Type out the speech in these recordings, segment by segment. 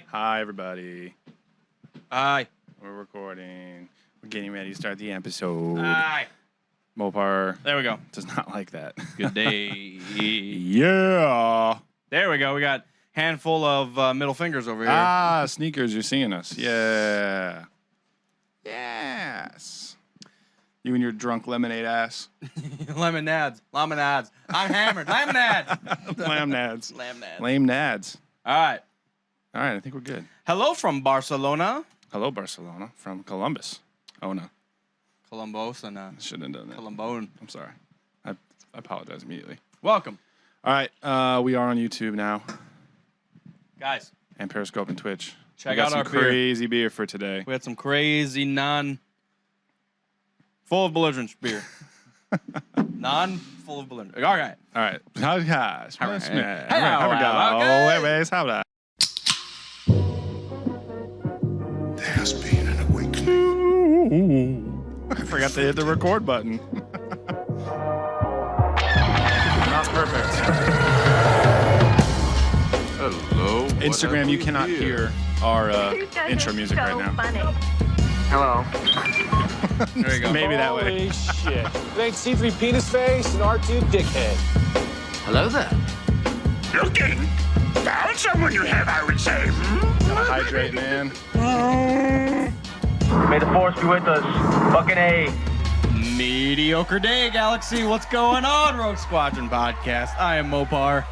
Hi, everybody. Hi. We're recording. We're getting ready to start the episode. Hi. Mopar There we go. does not like that. Good day. Yeah. There we go. We got a handful of middle fingers over here. Sneakers, you're seeing us. Yeah. Yes. You and your drunk lemonade ass. Lemonades. I'm hammered. Lemonades. Lamb nads. Lemonades. Lame nads. All right. All right, I think we're good. Hello from Barcelona. Hello, Barcelona. From Columbus. Oh, no. Columbus and Shouldn't have done that. Columbone. I'm sorry. I apologize immediately. Welcome. All right, we are on YouTube now. Guys. And Periscope and Twitch. Check out our beer. Crazy beer for today. We had some crazy full of belligerence beer. Full of belligerence. All right. All right. How guys? All right. How that? There's been an awakening. I forgot to hit the record button. Not perfect. Hello. Instagram, you cannot hear our intro music right now. Funny. Hello. There you go. Maybe that way. Holy shit. It ain't C3 penis face and R2 dickhead. Hello there. Looking. Found someone you have, I would say. Gotta hydrate, man. May the force be with us. Fucking A. Mediocre day, Galaxy. What's going on, Rogue Squadron Podcast? I am Mopar.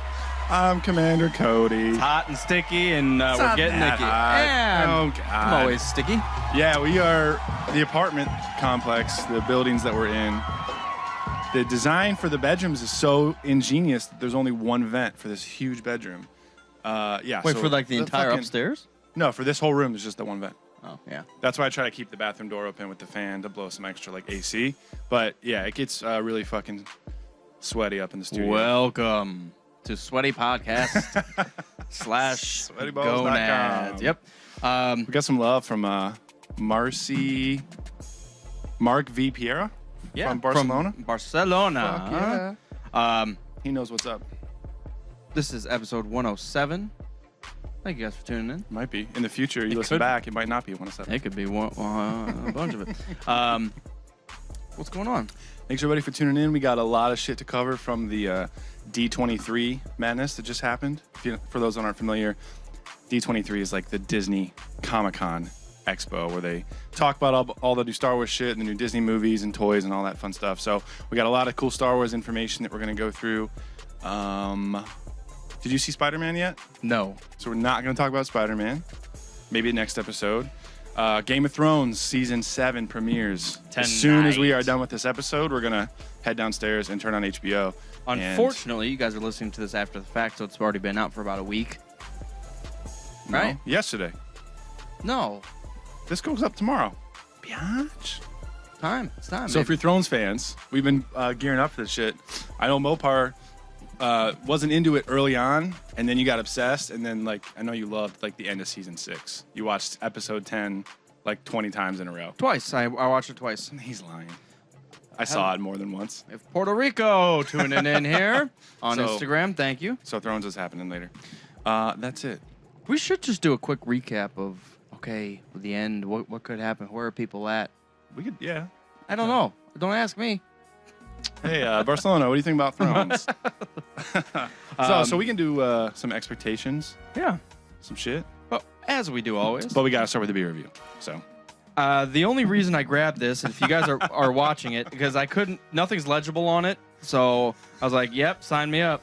I'm Commander Cody. It's hot and sticky, and we're not getting that Nicky. hot. And Oh, God. I'm always sticky. Yeah, we are the apartment complex, the buildings that we're in. The design for the bedrooms is so ingenious that there's only one vent for this huge bedroom. Yeah. Wait, so for like the entire upstairs? No, for this whole room, there's just the one vent. Oh, yeah. That's why I try to keep the bathroom door open with the fan to blow some extra like AC. But yeah, it gets really fucking sweaty up in the studio. Welcome to Sweaty Podcast / SweatyBalls.com. Gonads. Yep. We got some love from Mark V. Piera from Barcelona. Barcelona. Fuck yeah. He knows what's up. This is episode 107. Thank you guys for tuning in. Might be. In the future, you listen could. back, it might not be 107. It could be a bunch of it. What's going on? Thanks everybody for tuning in. We got a lot of shit to cover from the D23 madness that just happened. For those that aren't familiar, D23 is like the Disney Comic-Con Expo where they talk about all the new Star Wars shit and the new Disney movies and toys and all that fun stuff. So we got a lot of cool Star Wars information that we're going to go through. Did you see Spider-Man yet? No. So we're not going to talk about Spider-Man. Maybe next episode. Game of Thrones Season 7 premieres. As soon as we are done with this episode, we're going to head downstairs and turn on HBO. Unfortunately, you guys are listening to this after the fact, so it's already been out for about a week. Right? Yesterday. No. This goes up tomorrow. Biatch. It's time. So if you're Thrones fans, we've been gearing up for this shit. I know Mopar wasn't into it early on, and then you got obsessed, and then like I know you loved like the end of season 6. You watched episode 10 like 20 times in a row. Twice. I watched it twice. He's lying. I saw it more than once. If Puerto Rico tuning in here on So- Instagram, thank you. So Thrones is happening later. That's it. We should just do a quick recap of the end. What could happen? Where are people at? We could, yeah. I don't know. Don't ask me. Hey, Barcelona, what do you think about Thrones? So we can do some expectations, Yeah. some shit. Well, as we do always. But we got to start with the beer review. So The only reason I grabbed this, if you guys are watching it, because nothing's legible on it. So I was like, yep, sign me up.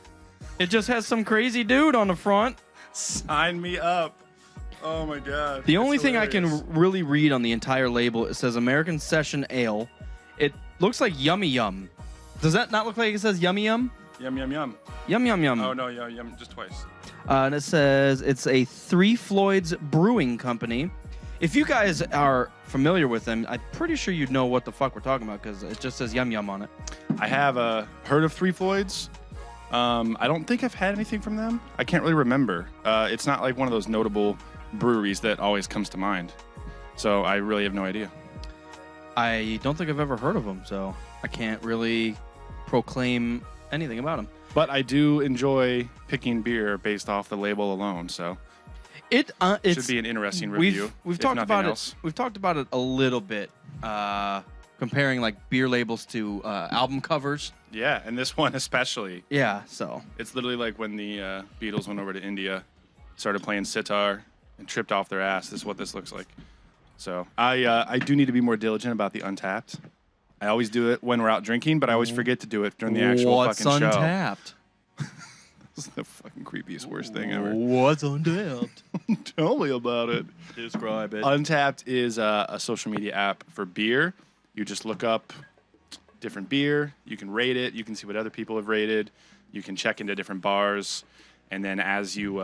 It just has some crazy dude on the front. sign me up. Oh my God. The only thing I can really read on the entire label, it says American Session Ale. It looks like Yummy Yum. Does that not look like it says Yummy Yum? Yum, yum, yum. Yum Yum Yum. Oh, no, yum, just twice. And it says it's a Three Floyds Brewing Company. If you guys are familiar with them, I'm pretty sure you'd know what the fuck we're talking about because it just says Yum Yum on it. I have heard of Three Floyds. I don't think I've had anything from them. I can't really remember. It's not like one of those notable breweries that always comes to mind. So I really have no idea. I don't think I've ever heard of them, so I can't really proclaim anything about them. But I do enjoy picking beer based off the label alone. So It should be an interesting review. We've if talked nothing about else. it. We've talked about it a little bit, comparing like beer labels to album covers. Yeah, and this one especially. Yeah, so It's literally like when the Beatles went over to India, started playing sitar, and tripped off their ass. This is what this looks like. So I do need to be more diligent about the Untapped. I always do it when we're out drinking, but I always forget to do it during the actual what's fucking show. Untapped? This is the fucking creepiest, worst thing ever. What's Untapped? Tell me about it. Describe it. Untapped is a social media app for beer. You just look up different beer. You can rate it. You can see what other people have rated. You can check into different bars. And then as you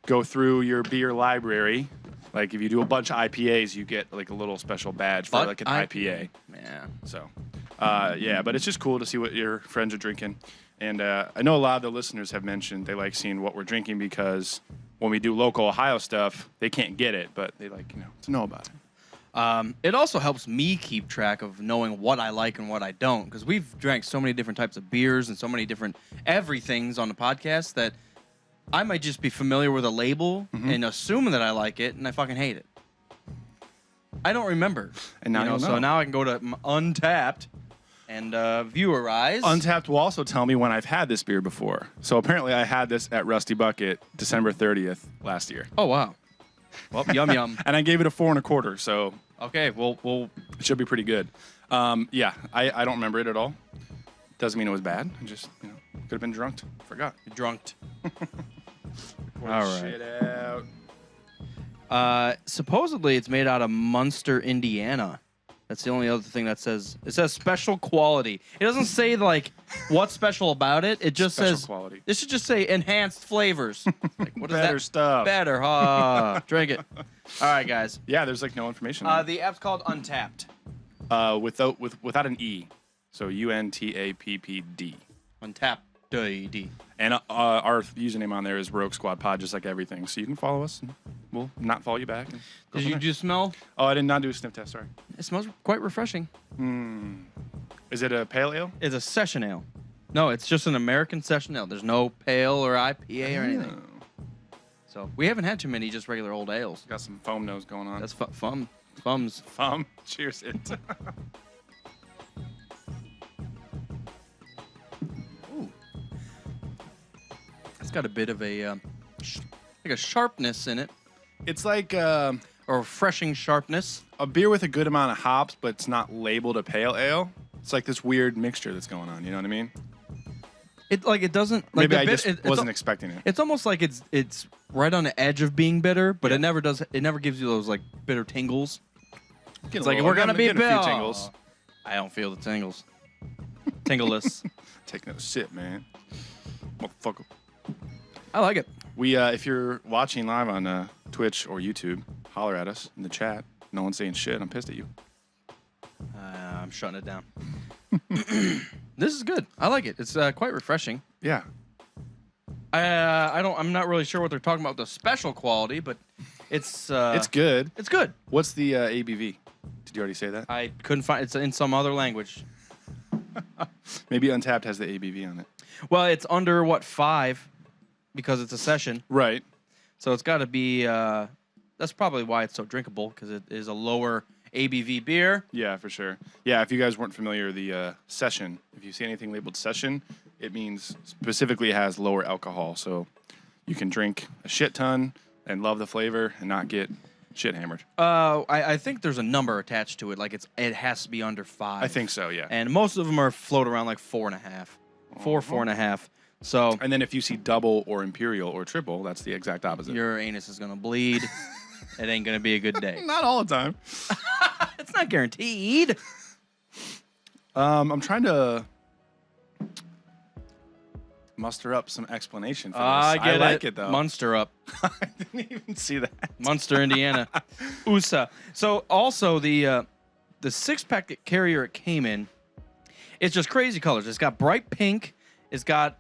go through your beer library, like if you do a bunch of IPAs, you get like a little special badge for like an IPA. Yeah. So, yeah, but it's just cool to see what your friends are drinking. And I know a lot of the listeners have mentioned they like seeing what we're drinking because when we do local Ohio stuff, they can't get it, but they like, to know about it. It also helps me keep track of knowing what I like and what I don't, because we've drank so many different types of beers and so many different everythings on the podcast that I might just be familiar with a label and assume that I like it, and I fucking hate it. I don't remember. And now you'll know. So now I can go to Untapped and viewerize. Untapped will also tell me when I've had this beer before. So apparently I had this at Rusty Bucket December 30th last year. Oh, wow. Well, yum, yum. And I gave it a 4 1/4, so Okay, well, it should be pretty good. Yeah, I don't remember it at all. Doesn't mean it was bad. I just, could have been drunk. Forgot. drunked. Pour All this right. shit out. Supposedly it's made out of Munster, Indiana. That's the only other thing that says. It says special quality. It doesn't say like what's special about it. It just Special says quality. This should just say enhanced flavors. Like, what is Better that? stuff. Better. Drink it. All right, guys. Yeah, there's like no information. on it. The app's called Untapped. Without an E. So UNTAPPD. Untapped. D. And our username on there is Rogue Squad Pod, just like everything. So you can follow us, and we'll not follow you back. And go Did from you there. just smell? Oh, I did not do a sniff test. Sorry. It smells quite refreshing. Is it a pale ale? It's a session ale. No, it's just an American session ale. There's no pale or IPA or anything. So we haven't had too many just regular old ales. Got some foam nose going on. That's fun. Fums. Cheers it. Ooh. It's got a bit of a like a sharpness in it, It's like or refreshing sharpness. a beer with a good amount of hops, but it's not labeled a pale ale. It's like this weird mixture that's going on. You know what I mean? It doesn't. Like Maybe the I bit- just it's wasn't expecting it. It's almost like it's right on the edge of being bitter, but it never does. It never gives you those like bitter tingles. It's like we're gonna be getting a bitter. few tingles. I don't feel the tingles. Tingleless. Taking a sip, man. Motherfucker. I like it. We, if you're watching live on Twitch or YouTube, holler at us in the chat. No one's saying shit. I'm pissed at you. I'm shutting it down. This is good. I like it. It's quite refreshing. Yeah. I'm not really sure what they're talking about with the special quality, but it's good. It's good. What's the ABV? Did you already say that? I couldn't find it's in some other language. Maybe Untapped has the ABV on it. Well, it's under 5 because it's a session. Right. So it's got to be that's probably why it's so drinkable, because it is a lower ABV beer. Yeah, for sure. Yeah, if you guys weren't familiar, the session, if you see anything labeled session, it means specifically it has lower alcohol. So you can drink a shit ton and love the flavor and not get shit hammered. I think there's a number attached to it. Like it has to be under 5. I think so, yeah. And most of them are float around like 4.5. 4.5. So And then if you see double or imperial or triple, that's the exact opposite. your anus is gonna bleed. It ain't gonna be a good day. Not all the time. It's not guaranteed. I'm trying to muster up some explanation for this. I like it though. Munster up. I didn't even see that. Munster, Indiana. USA. So also the 6-pack carrier it came in, it's just crazy colors. It's got bright pink. It's got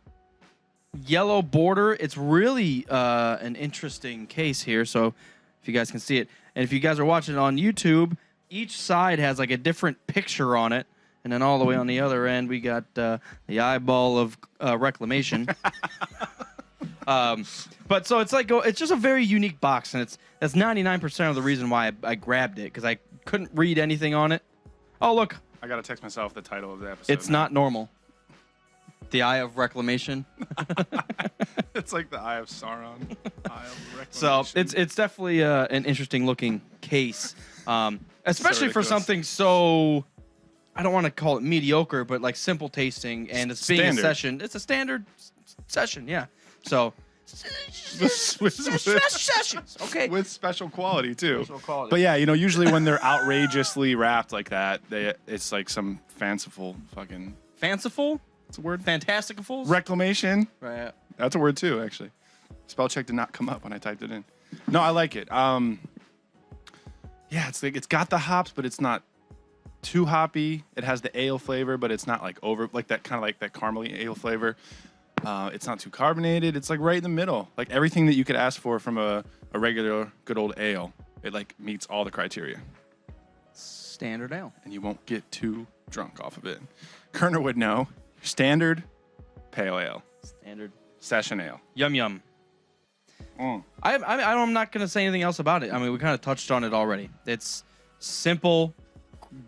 yellow border. It's really an interesting case here. So if you guys can see it, and if you guys are watching it on YouTube, each side has like a different picture on it. And then all the way on the other end, we got the eyeball of reclamation. But so it's like it's just a very unique box, and that's 99% of the reason why I grabbed it because I couldn't read anything on it. Oh look, I gotta text myself the title of the episode. it's not normal. The Eye of Reclamation. It's like the Eye of Sauron. Eye of So Reclamation. it's definitely an interesting looking case, especially for ridiculous. something so. I don't want to call it mediocre, but like simple tasting, and it's being Standard. a session. It's a standard session, yeah. So sessions, okay. with special quality too. Special quality. But yeah, usually when they're outrageously wrapped like that, it's like some fanciful fucking. Fanciful, It's a word. fantastical, Reclamation. right? That's a word too, actually. Spell check did not come up when I typed it in. No, I like it. Yeah, it's like it's got the hops, but it's not too hoppy. It has the ale flavor, but it's not like that kind of like that caramely ale flavor. It's not too carbonated. It's like right in the middle. Like everything that you could ask for from a regular good old ale. It like meets all the criteria. Standard ale. And you won't get too drunk off of it. Kerner would know. Standard pale ale. Standard. Session ale. Yum yum. Mm. I'm not gonna say anything else about it. I mean, we kind of touched on it already. It's simple.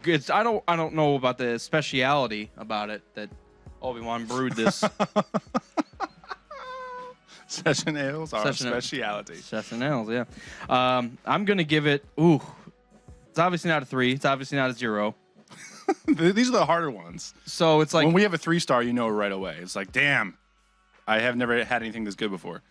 I don't know about the speciality about it that Obi-Wan brewed this. Session ales are Session ale. a speciality. Session ales, yeah. I'm gonna give it. Ooh, it's obviously not a 3. It's obviously not a 0. These are the harder ones. So it's like When we have a 3-star, you know right away. It's like, damn, I have never had anything this good before.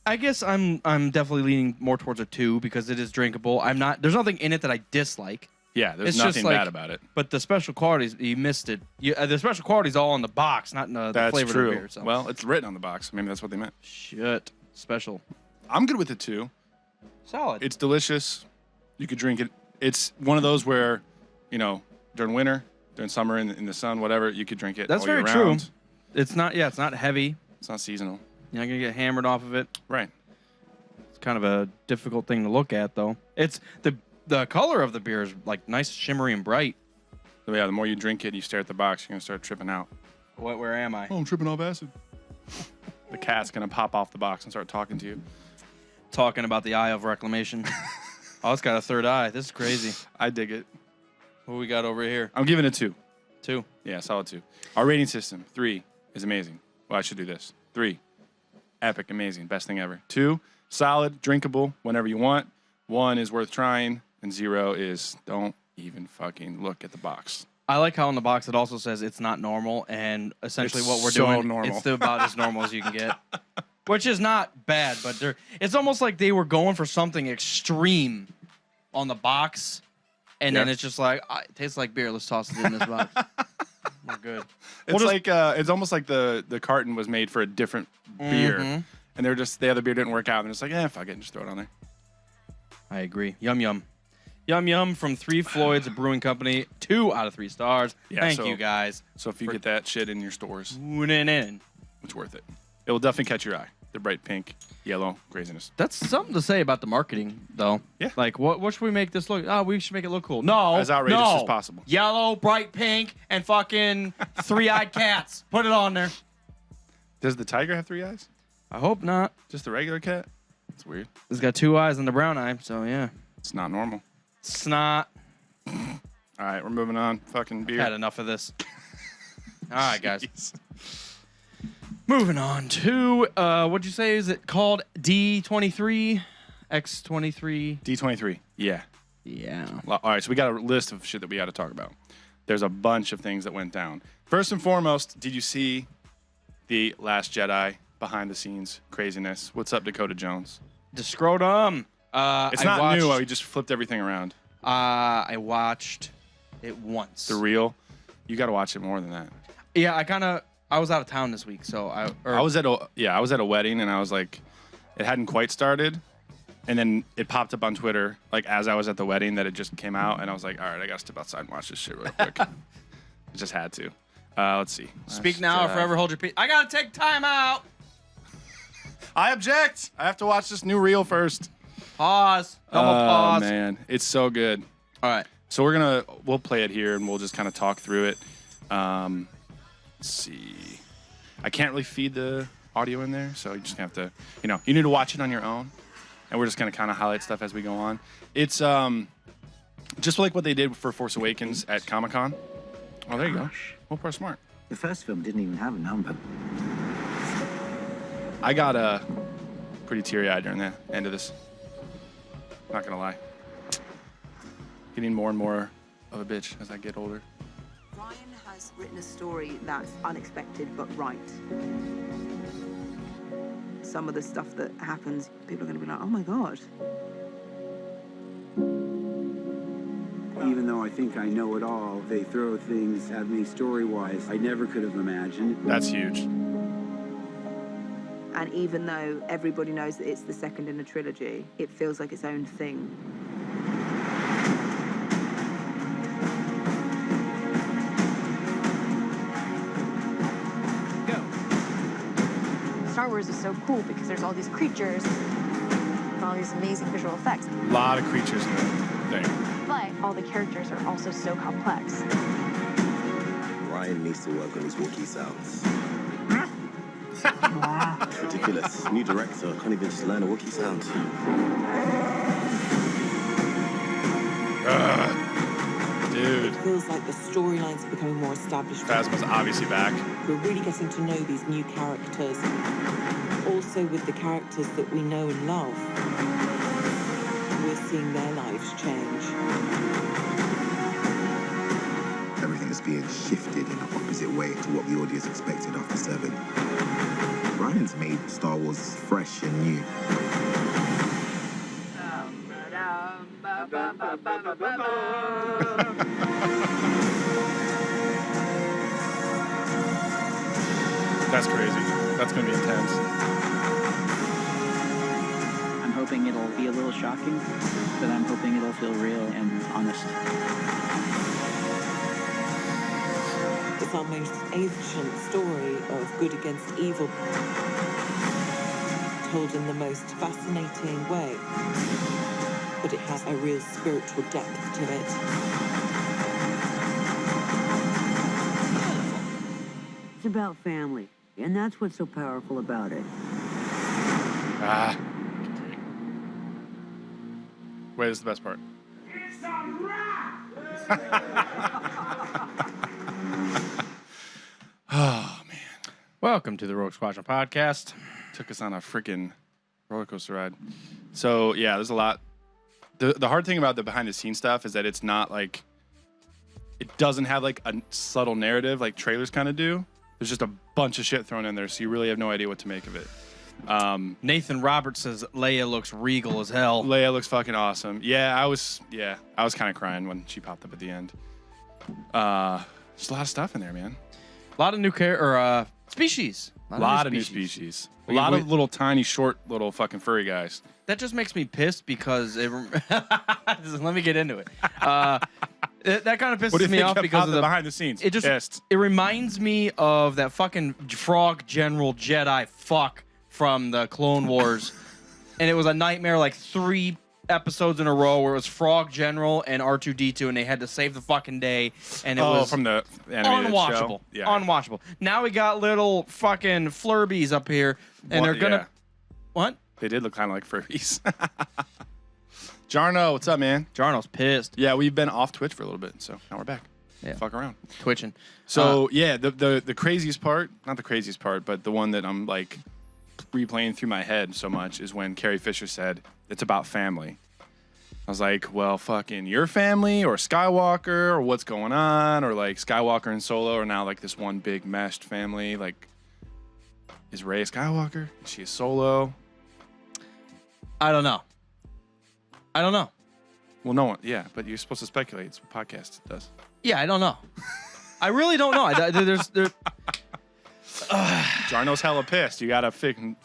I guess I'm definitely leaning more towards a 2 because it is drinkable. There's nothing in it that I dislike. Yeah, there's It's just nothing like- bad about it. But the special qualities, you missed it. The special qualities all in the box, not in the That's flavor true. of the beer. So. Well, it's written on the box. Maybe that's what they meant. Shit. Special. I'm good with the 2. Solid. It's delicious. You could drink it. It's one of those where, during winter, during summer, in the sun, whatever, you could drink it. That's all very year true. round. It's not heavy. It's not seasonal. You're not going to get hammered off of it. Right. It's kind of a difficult thing to look at, though. It's the color of the beer is like nice, shimmery, and bright. So yeah, the more you drink it, and you stare at the box, you're gonna start tripping out. Where am I? Oh, I'm tripping off acid. The cat's gonna pop off the box and start talking to you. Talking about the Eye of Reclamation. Oh, it's got a third eye. This is crazy. I dig it. What we got over here? I'm giving it 2. 2. Yeah, solid 2. Our rating system: 3 is amazing. Well, I should do this. 3, epic, amazing, best thing ever. 2, solid, drinkable, whenever you want. 1 is worth trying, and 0 is don't even fucking look at the box. I like how on the box it also says it's not normal, and essentially It's what we're so doing, normal. it's about as normal as you can get. Which is not bad, but it's almost like they were going for something extreme on the box, and then Yeah. it's just like, it tastes like beer, let's toss it in this box. We're good. It's it's almost like the carton was made for a different beer, Mhm. and the other beer didn't work out, and it's like, fuck it, and just throw it on there. I agree. Yum yum. Yum yum from 3 Floyds Brewing Company. 2 out of 3 stars. Yeah, Thank so- you guys. So if you get that shit in your stores, Tuning in. it's worth it. It will definitely catch your eye. The bright pink, yellow, craziness. That's something to say about the marketing, though. Yeah. Like, what should we make this look? Oh, we should make it look cool. No. As outrageous no. as possible. Yellow, bright pink, and fucking 3-eyed cats. Put it on there. Does the tiger have 3 eyes? I hope not. Just the regular cat? It's weird. It's got 2 eyes and the brown eye, so yeah. It's not normal. Snot. All right, we're moving on. Fucking beer. Had enough of this. All right, guys. Jeez. Moving on to, what'd you say? Is it called D23? X23? D23. Yeah. Yeah. All right, so we got a list of shit that we got to talk about. There's a bunch of things that went down. First and foremost, did you see the Last Jedi behind the scenes craziness? What's up, Dakota Jones? The scrotum. It's not new. We just flipped everything around. I watched it once. The real. You got to watch it more than that. Yeah, I was out of town this week, so I was at a wedding, and I was like, it hadn't quite started, and then it popped up on Twitter like as I was at the wedding that it just came out, and I was like, all right, I gotta step outside and watch this shit real quick. I just had to. Let's see. Speak now or forever hold your peace. I gotta take time out. I object. I have to watch this new reel first. Pause. Double pause. Man, it's so good. All right. So we'll play it here, and we'll just kind of talk through it. Let's see. I can't really feed the audio in there, so you just have to, you need to watch it on your own. And we're just going to kind of highlight stuff as we go on. It's just like what they did for Force Awakens at Comic-Con. Oh, there you go. Well, pretty smart. The first film didn't even have a number. I got pretty teary-eyed during the end of this. Not going to lie. Getting more and more of a bitch as I get older. Ryan has written a story that's unexpected but right. Some of the stuff that happens, people are going to be like, oh my God. Even though I think I know it all, they throw things at me story-wise I never could have imagined. That's huge. And even though everybody knows that it's the second in a trilogy, it feels like its own thing. Star Wars is so cool because there's all these creatures and all these amazing visual effects. A lot of creatures in the thing. But all the characters are also so complex. Ryan needs to work on his Wookiee sounds. Ridiculous. New director can't even just learn a Wookiee sound. Dude. It feels like the storyline's becoming more established. Phasma's obviously back. We're really getting to know these new characters. Also with the characters that we know and love. We're seeing their lives change. Everything is being shifted in the opposite way to what the audience expected after 7. Ryan's made Star Wars fresh and new. That's crazy. That's going to be intense. I'm hoping it'll be a little shocking, but I'm hoping it'll feel real and honest. It's our most ancient story of good against evil, told in the most fascinating way, but it has a real spiritual depth to it. It's about family, and that's what's so powerful about it. Ah. Wait, this is the best part. It's a wrap! Oh, man. Welcome to the Rogue Squadron Podcast. Took us on a freaking roller coaster ride. So, yeah, there's a lot. The hard thing about the behind-the-scenes stuff is that it's not like... It doesn't have, like, a subtle narrative like trailers kind of do. There's just a bunch of shit thrown in there, so you really have no idea what to make of it. Nathan Roberts says Leia looks regal as hell. Leia looks fucking awesome. Yeah, I was kind of crying when she popped up at the end. There's a lot of stuff in there, man. A lot of new species. A lot of new species. A lot of little tiny, short, little fucking furry guys. That just makes me pissed because it. Let me get into it. That kind of pisses me off because of the behind the scenes. It reminds me of that fucking frog general Jedi fuck from the Clone Wars, and it was a nightmare like 3 episodes in a row where it was Frog General and R2-D2, and they had to save the fucking day, and it was from the animated unwatchable. Show? Yeah. Unwatchable. Now we got little fucking Flurbies up here, and they're gonna what? They did look kind of like Furbies. Jarno, what's up, man? Jarno's pissed. Yeah, we've been off Twitch for a little bit, so now we're back. Yeah. Fuck around. Twitching. So, yeah, the craziest part, not the craziest part, but the one that I'm, like, replaying through my head so much is when Carrie Fisher said, it's about family. I was like, well, fucking your family or Skywalker or what's going on? Or, like, Skywalker and Solo are now, like, this one big meshed family. Like, is Rey a Skywalker? Is she a Solo? I don't know. Well, no one. Yeah, but you're supposed to speculate. It's what podcast does. Yeah, I don't know. I really don't know. Jarno's hella pissed. You got to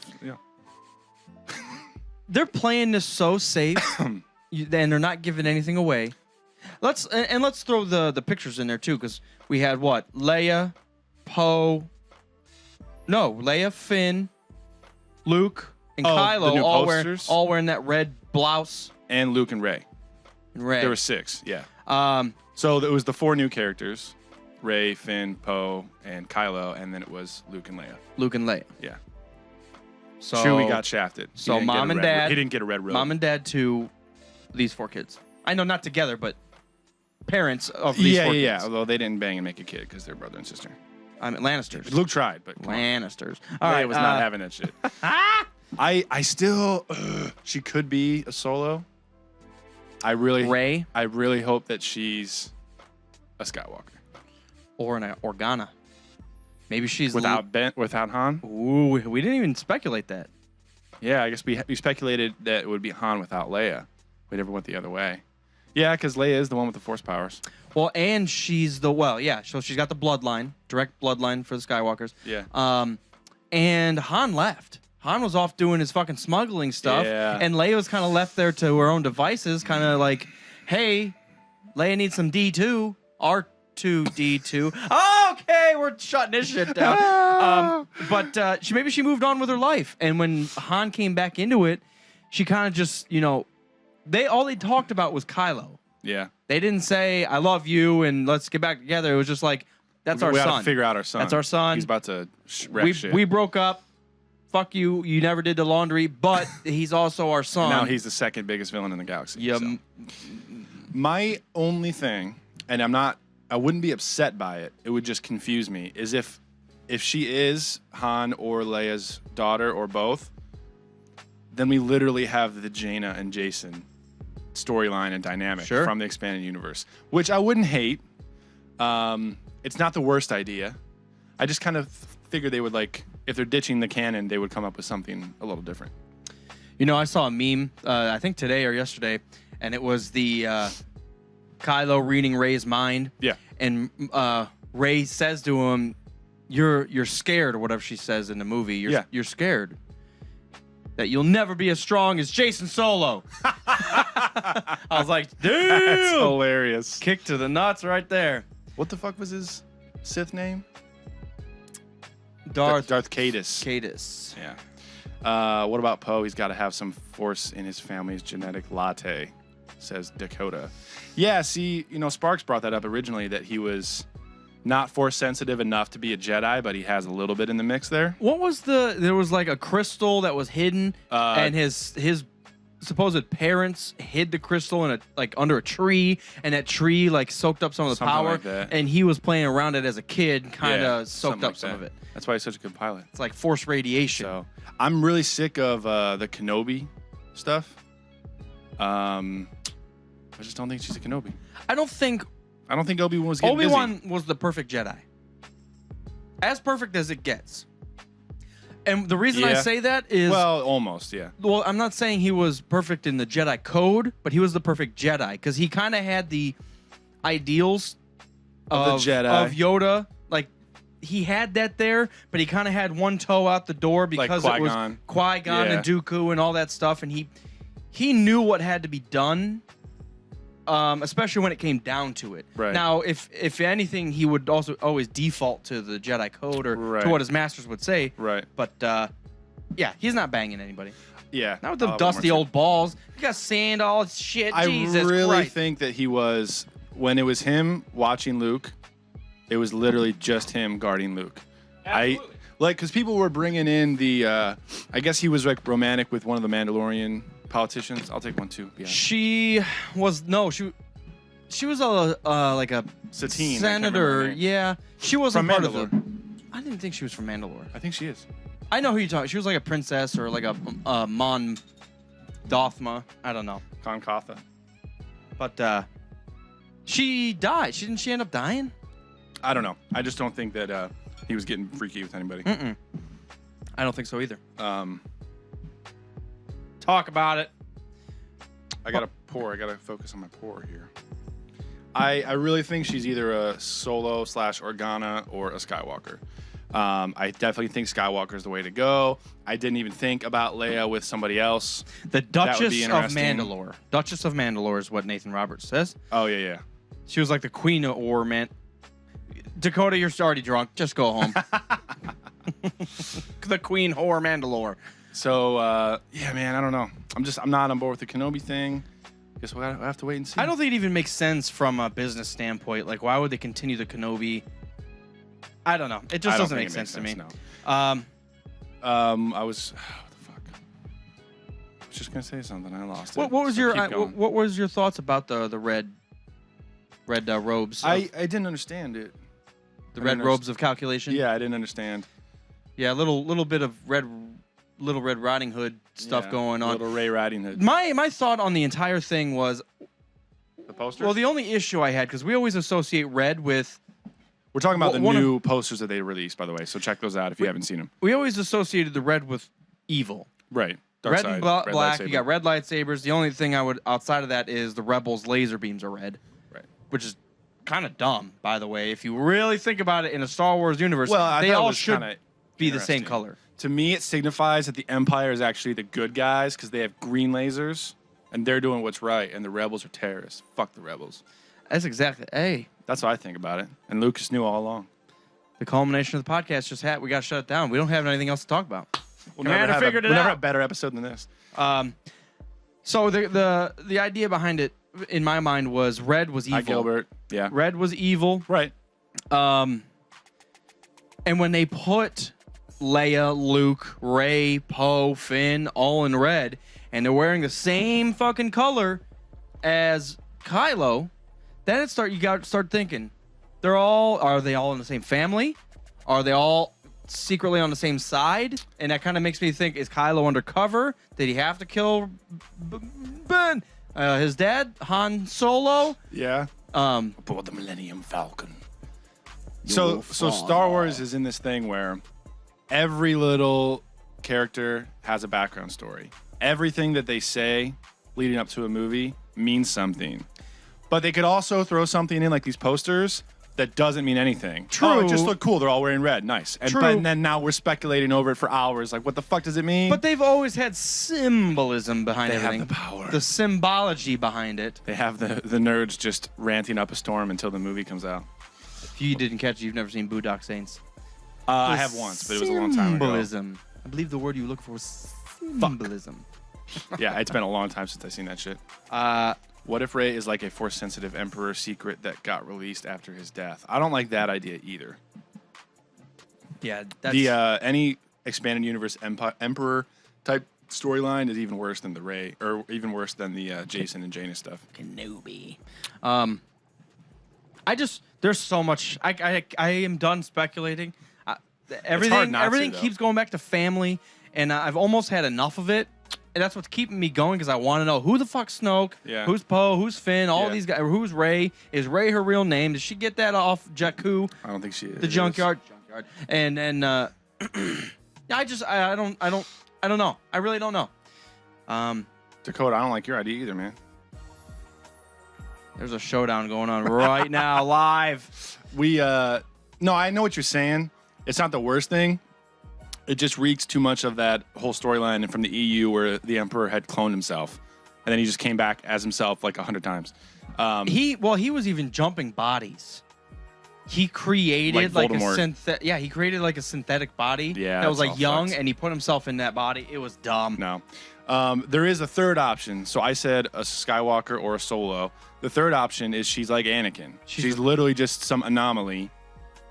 They're playing this so safe, and they're not giving anything away. Let's throw the pictures in there too, because we had what? Leia, Finn, Luke, and Kylo all wearing that red blouse. And Luke and Rey. There were 6, yeah. So it was the 4 new characters: Rey, Finn, Poe, and Kylo, and then it was Luke and Leia. Luke and Leia. Yeah. So Chewie got shafted. So mom and dad. He didn't get a red robe. Mom and dad to these 4 kids. I know not together, but parents of these 4 kids. Yeah. Although they didn't bang and make a kid because they're brother and sister. I mean, Lannisters. Luke tried, but Lannisters. All right, was not having that shit. I still, she could be a Solo. Rey? I really hope that she's a Skywalker. Or an Organa. Maybe she's without Han. Ooh, we didn't even speculate that. Yeah, I guess we speculated that it would be Han without Leia. We never went the other way. Yeah, because Leia is the one with the Force powers. Well, and she's so she's got the bloodline, direct bloodline for the Skywalkers. Yeah. And Han left. Han was off doing his fucking smuggling stuff. Yeah. And Leia was kind of left there to her own devices, kind of like, hey, Leia needs some D2. R2D2. Okay, we're shutting this shit down. But maybe she moved on with her life. And when Han came back into it, she kind of just, all they talked about was Kylo. Yeah. They didn't say, I love you and let's get back together. It was just like, that's our son. We got to figure out our son. That's our son. He's about to wreck shit. We broke up. Fuck you. You never did the laundry, but he's also our son. Now he's the second biggest villain in the galaxy. Yeah. So. My only thing, and I wouldn't be upset by it. It would just confuse me. Is if she is Han or Leia's daughter or both, then we literally have the Jaina and Jason storyline and dynamic from the expanded universe, which I wouldn't hate. It's not the worst idea. I just kind of figured they would if they're ditching the canon, they would come up with something a little different. I saw a meme, I think today or yesterday, and it was the Kylo reading Rey's mind. Yeah. And Rey says to him, "You're scared," or whatever she says in the movie. You're scared that you'll never be as strong as Jason Solo. I was like, dude, that's hilarious. Kick to the nuts right there. What the fuck was his Sith name? Darth Caedus. Caedus. Yeah. What about Poe? He's got to have some Force in his family's genetic latte, says Dakota. Yeah, see, Sparks brought that up originally, that he was not Force sensitive enough to be a Jedi, but he has a little bit in the mix there. What was there was like a crystal that was hidden, and his supposed parents hid the crystal in under a tree, and that tree soaked up some of the power, like that. And he was playing around it as a kid, kind of soaked up some of it. That's why he's such a good pilot. It's like Force radiation. So I'm really sick of the Kenobi stuff. I just don't think she's a Kenobi. I don't think Obi-Wan was getting Obi-Wan busy. was the perfect Jedi. As perfect as it gets. And the reason I say that is... Well, almost, yeah. Well, I'm not saying he was perfect in the Jedi code, but he was the perfect Jedi, because he kind of had the ideals of the Jedi. Of Yoda. He had that there, but he kind of had one toe out the door because it was Qui-Gon and Dooku and all that stuff, and he knew what had to be done. Especially when it came down to it. Right. Now, if anything, he would also always default to the Jedi code or to what his masters would say. Right. But, he's not banging anybody. Yeah. Not with the dusty old balls. You got sand, all this shit. Jesus I really Christ. think that he was, when it was him watching Luke, it was literally just him guarding Luke. Absolutely. Because people were bringing in the, I guess he was romantic with one of the Mandalorian politicians. I'll take one too. Yeah. She was a Satine, senator. Yeah, she wasn't from part Mandalore. of the. I didn't think she was from Mandalore. I think she is. I know who you're talking. She was like a princess or like a Mon Dothma. I don't know. Con Katha. But she died. Didn't she end up dying? I don't know. I just don't think that he was getting freaky with anybody. I don't think so either. Talk about it. I gotta focus on my pour here. I really think she's either a Solo / Organa or a Skywalker. I definitely think Skywalker's the way to go. I didn't even think about Leia with somebody else. The Duchess of Mandalore. Duchess of Mandalore is what Nathan Roberts says. Oh, yeah. She was like the queen of Ormant. Dakota, you're already drunk. Just go home. The queen whore Mandalore. So, man, I don't know. I'm not on board with the Kenobi thing. Guess we'll have to wait and see. I don't think it even makes sense from a business standpoint. Like, why would they continue the Kenobi? I don't know. It just doesn't make sense to me. No. I was... What just gonna say something. I lost it. What was So your keep going. what was your thoughts about the red robes? I didn't understand it. The red robes of calculation. Yeah, I didn't understand. Yeah, a little bit of Little Red Riding Hood stuff going on. Little Ray Riding Hood. My thought on the entire thing was The posters? well, the only issue I had because we always associate red with. We're talking about the one new posters that they released, by the way. So check those out if you haven't seen them. We always associated the red with evil. Right. Dark Red side, and red black. lightsaber. You got red lightsabers. The only thing I would outside of that is the Rebels' laser beams are red. Right. Which is kind of dumb, by the way. If you really think about it in a Star Wars universe, Well, I they thought it all was should kinda be the same interesting. color. To me, it signifies that the Empire is actually the good guys because they have green lasers and they're doing what's right, and the rebels are terrorists. Fuck the rebels. That's exactly. Hey, That's what I think about it. And Lucas knew all along. the culmination of the podcast just had. We got to shut it down. We don't have anything else to talk about. We'll Commander never figured it we'll out. never have a better episode than this. So the idea behind it, in my mind, was red was evil. Hi, Gilbert. Yeah. Red was evil. Right. And when they put Leia, Luke, Rey, Poe, Finn, all in red, and they're wearing the same fucking color as Kylo, then you got to start thinking, are they all in the same family? Are they all secretly on the same side? And that kind of makes me think, is Kylo undercover? Did he have to kill Ben? His dad, Han Solo? Yeah. Aboard the Millennium Falcon. So Star Wars is in this thing where every little character has a background story. Everything that they say leading up to a movie means something. But they could also throw something in like these posters that doesn't mean anything. True. Oh, it just looked cool. They're all wearing red. Nice. True. And then now we're speculating over it for hours. Like, what the fuck does it mean? But they've always had symbolism behind They have everything. the power. The symbology behind it. They have the nerds just ranting up a storm until the movie comes out. If you didn't catch it, you've never seen Boondock Saints. I have once, but it was a long time ago. Symbolism. I believe the word you look for is symbolism. Yeah, it's been a long time since I've seen that shit. What if Rey is like a Force-sensitive Emperor secret that got released after his death? I don't like that idea either. Yeah, that's... The any expanded universe Emperor type storyline is even worse than the Rey, or even worse than the Jason and Jaina stuff. Kenobi. There's so much. I am done speculating. Everything though. keeps going back to family, and I've almost had enough of it. And that's what's keeping me going because I want to know who the fuck's Snoke, who's Poe, who's Finn, all these guys. Who's Rey? Is Rey her real name? Did she get that off Jakku? I don't think she is. The junkyard. And I don't know. I really don't know. Dakota, I don't like your idea either, man. There's a showdown going on right now, live. No, I know what you're saying. It's not the worst thing. It just reeks too much of that whole storyline and from the EU where the Emperor had cloned himself. And then he just came back as himself like 100 times. He was even jumping bodies. He created Like a Voldemort. he created like a synthetic body that was it's all like young, fucked. and he put himself in that body. It was dumb. No. There is a third option. So I said a Skywalker or a Solo. The third option is she's like Anakin. She's literally just some anomaly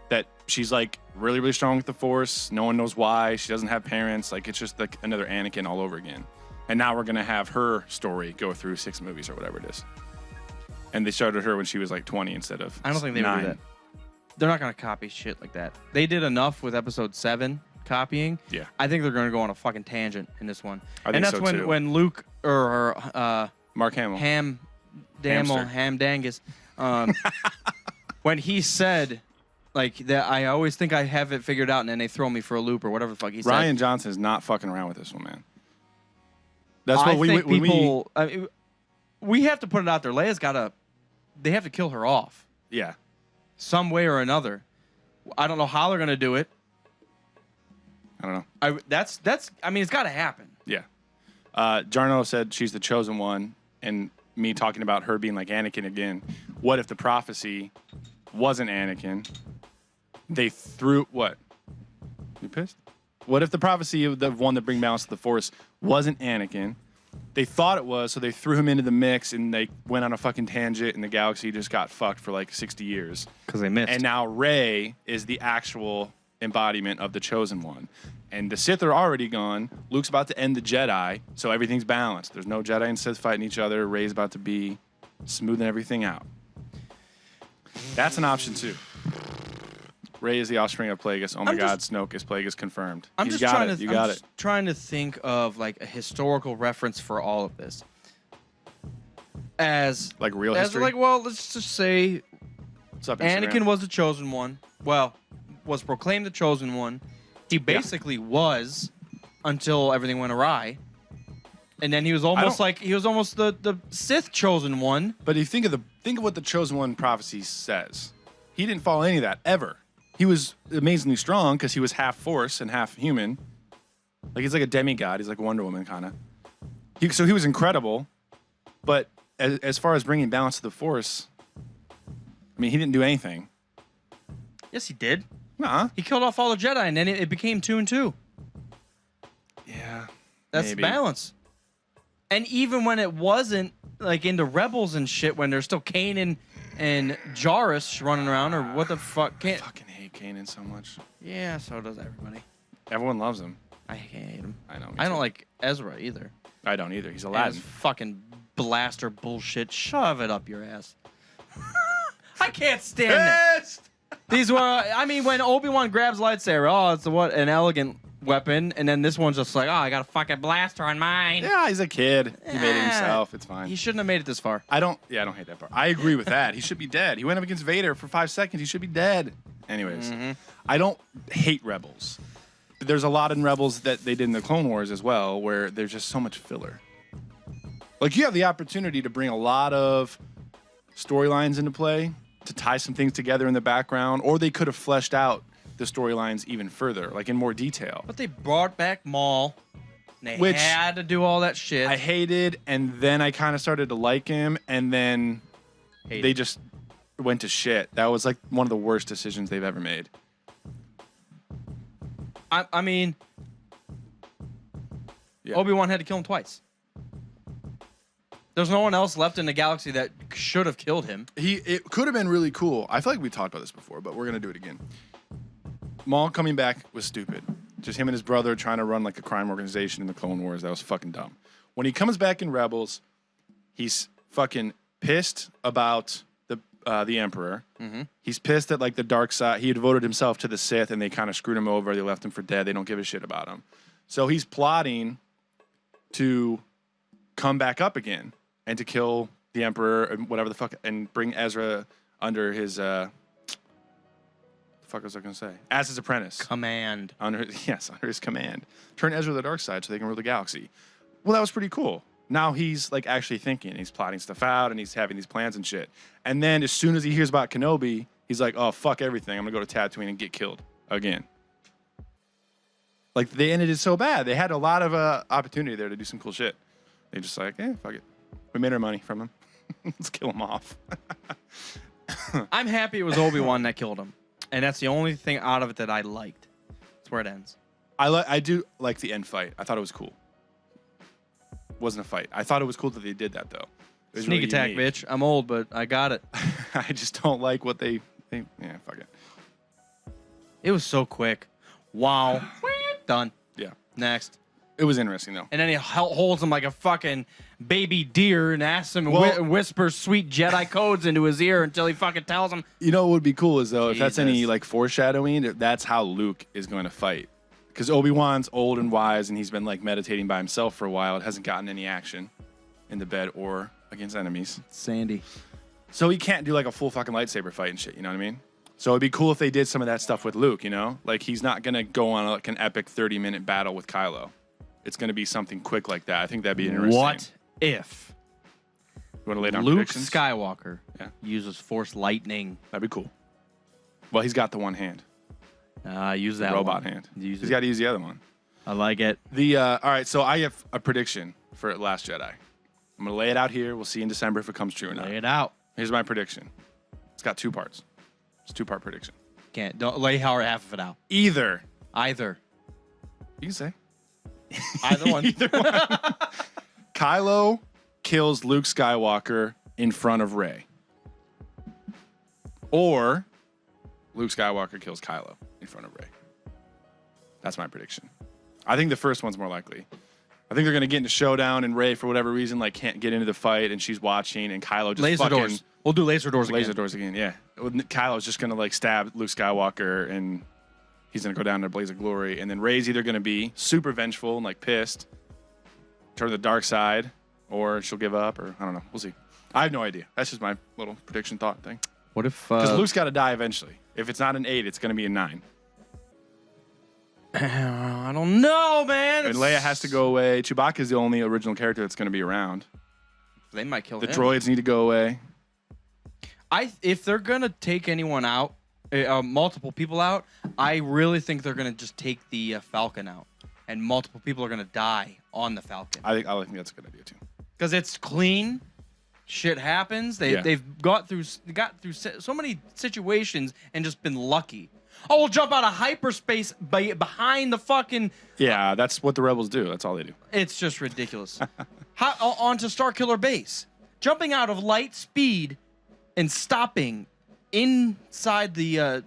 that she's like really, really strong with the Force. No one knows why. She doesn't have parents. Like, it's just like another Anakin all over again. And now we're going to have her story go through 6 movies or whatever it is. And they started her when she was like 20 instead of I don't think they would 9. do that. They're not going to copy shit like that. They did enough with Episode 7 copying. Yeah. I think they're going to go on a fucking tangent in this one. I think and that's so, when too. when Luke or Mark Hamill. Ham Dangus, when he said like that, I always think I have it figured out, and then they throw me for a loop or whatever the fuck he said. Ryan Johnson is not fucking around with this one, man. That's I what think people. We have to put it out there. Leia's got they have to kill her off. Yeah. Some way or another. I don't know how they're gonna do it. I don't know. I mean, it's got to happen. Yeah. Jarno said she's the chosen one, and me talking about her being like Anakin again. What if the prophecy wasn't Anakin? They threw what? You pissed? What if the prophecy of the one that bring balance to the Force wasn't Anakin? They thought it was, so they threw him into the mix, and they went on a fucking tangent, and the galaxy just got fucked for like 60 years. Because they missed. And now Rey is the actual embodiment of the chosen one. And the Sith are already gone. Luke's about to end the Jedi, so everything's balanced. There's no Jedi and Sith fighting each other. Rey's about to be smoothing everything out. That's an option, too. Rey is the offspring of Plagueis. Oh, my God, Snoke is Plagueis confirmed. I'm He's just got trying it. to. You I'm got just it. trying to think of like a historical reference for all of this. As like real history. Like, well, let's just say What's up, Anakin Instagram? was the chosen one. Well, was proclaimed the chosen one. He basically was until everything went awry. And then he was almost the Sith chosen one. But if you think of what the chosen one prophecy says. He didn't follow any of that ever. He was amazingly strong because he was half Force and half human. Like he's like a demigod. He's like Wonder Woman kind of. So he was incredible, but as far as bringing balance to the Force, I mean, he didn't do anything. Yes, he did. Nuh-uh. He killed off all the Jedi, and then it became 2 and 2. Yeah, that's maybe. The balance. And even when it wasn't like into Rebels and shit, when there's still Kanan and Jarrus running around, or what the fuck? I fucking hate Kanan so much. Yeah, so does everybody. Everyone loves him. I hate him. I know. I don't like Ezra either. I don't either. He's And Aladdin. his fucking blaster bullshit. Shove it up your ass. I can't stand it. These were, I mean, when Obi-Wan grabs lightsaber, oh, it's an elegant weapon, and then this one's just like, oh, I got a fucking blaster on mine. Yeah, he's a kid. He made it himself. It's fine. He shouldn't have made it this far. I don't hate that part. I agree with that. He should be dead. He went up against Vader for 5 seconds. He should be dead. Anyways, I don't hate Rebels. There's a lot in Rebels that they did in the Clone Wars as well, where there's just so much filler. Like, you have the opportunity to bring a lot of storylines into play, to tie some things together in the background, or they could have fleshed out the storylines even further, like in more detail. But they brought back Maul. They had to do all that shit. I hated, and then I kind of started to like him, and then they just went to shit. That was like one of the worst decisions they've ever made. I mean, Obi-Wan had to kill him twice. There's no one else left in the galaxy that should have killed him. It could have been really cool. I feel like we talked about this before, but we're going to do it again. Maul coming back was stupid. Just him and his brother trying to run like a crime organization in the Clone Wars. That was fucking dumb. When he comes back in Rebels, he's fucking pissed about the Emperor. Mm-hmm. He's pissed at like the dark side. He had devoted himself to the Sith, and they kind of screwed him over. They left him for dead. They don't give a shit about him. So he's plotting to come back up again and to kill the Emperor and whatever the fuck, and bring Ezra under his the fuck was I gonna say? As his apprentice. Command. Under his command. Turn Ezra to the dark side so they can rule the galaxy. Well, that was pretty cool. Now he's like actually thinking. He's plotting stuff out, and he's having these plans and shit. And then as soon as he hears about Kenobi, he's like, "Oh fuck everything! I'm gonna go to Tatooine and get killed again." Like they ended it so bad. They had a lot of opportunity there to do some cool shit. They just like, fuck it. We made our money from him. Let's kill him off. I'm happy it was Obi-Wan that killed him, and that's the only thing out of it that I liked. That's where it ends. I do like the end fight. I thought it was cool. Wasn't a fight. I thought it was cool that they did that though. Sneak really attack, unique. bitch. I'm old, but I got it. I just don't like what they fuck it. It was so quick. Wow. Done. Yeah. Next. It was interesting though. And then he holds him like a fucking baby deer and asks him, whispers sweet Jedi codes into his ear until he fucking tells him. You know what would be cool is though, if that's any Jesus. like foreshadowing, that's how Luke is going to fight. Because Obi-Wan's old and wise, and he's been like meditating by himself for a while. It hasn't gotten any action in the bed or against enemies. Sandy. So he can't do like a full fucking lightsaber fight and shit. You know what I mean? So it'd be cool if they did some of that stuff with Luke. You know, like he's not gonna go on like an epic 30-minute battle with Kylo. It's gonna be something quick like that. I think that'd be interesting. What if You want to lay down Luke predictions? Skywalker uses Force lightning? That'd be cool. Well, he's got the one hand. Use that robot one. hand. Use He's it. got to use the other one. I like it. All right, so I have a prediction for Last Jedi. I'm gonna lay it out here. We'll see in December if it comes true or not. Lay it out. Here's my prediction. It's got 2 parts. It's a 2-part prediction. Don't lay half of it out. Either. Either. You can say. Either one. Either one. Kylo kills Luke Skywalker in front of Rey. Or Luke Skywalker kills Kylo in front of Rey. That's my prediction. I think the first one's more likely. I think they're going to get into showdown, and Rey, for whatever reason, like can't get into the fight, and she's watching, and Kylo just laser fucking... doors. We'll do laser doors again. Laser doors again, yeah. Kylo's just going to like stab Luke Skywalker, and he's going to go down to a blaze of glory, and then Rey's either going to be super vengeful and like pissed, turn to the dark side, or she'll give up, or I don't know. We'll see. I have no idea. That's just my little prediction thought thing. What if... Because Luke's got to die eventually. If it's not an 8, it's going to be a 9. I don't know, man. And Leia has to go away. Chewbacca's the only original character that's going to be around. They might kill him. The droids need to go away. If they're going to take anyone out, multiple people out, I really think they're going to just take the Falcon out. And multiple people are going to die on the Falcon. I think that's a good idea, too. Because it's clean. Shit happens. They've got through so many situations and just been lucky. Oh, we'll jump out of hyperspace behind the fucking... Yeah, that's what the Rebels do. That's all they do. It's just ridiculous. Onto Starkiller Base. Jumping out of light speed and stopping inside the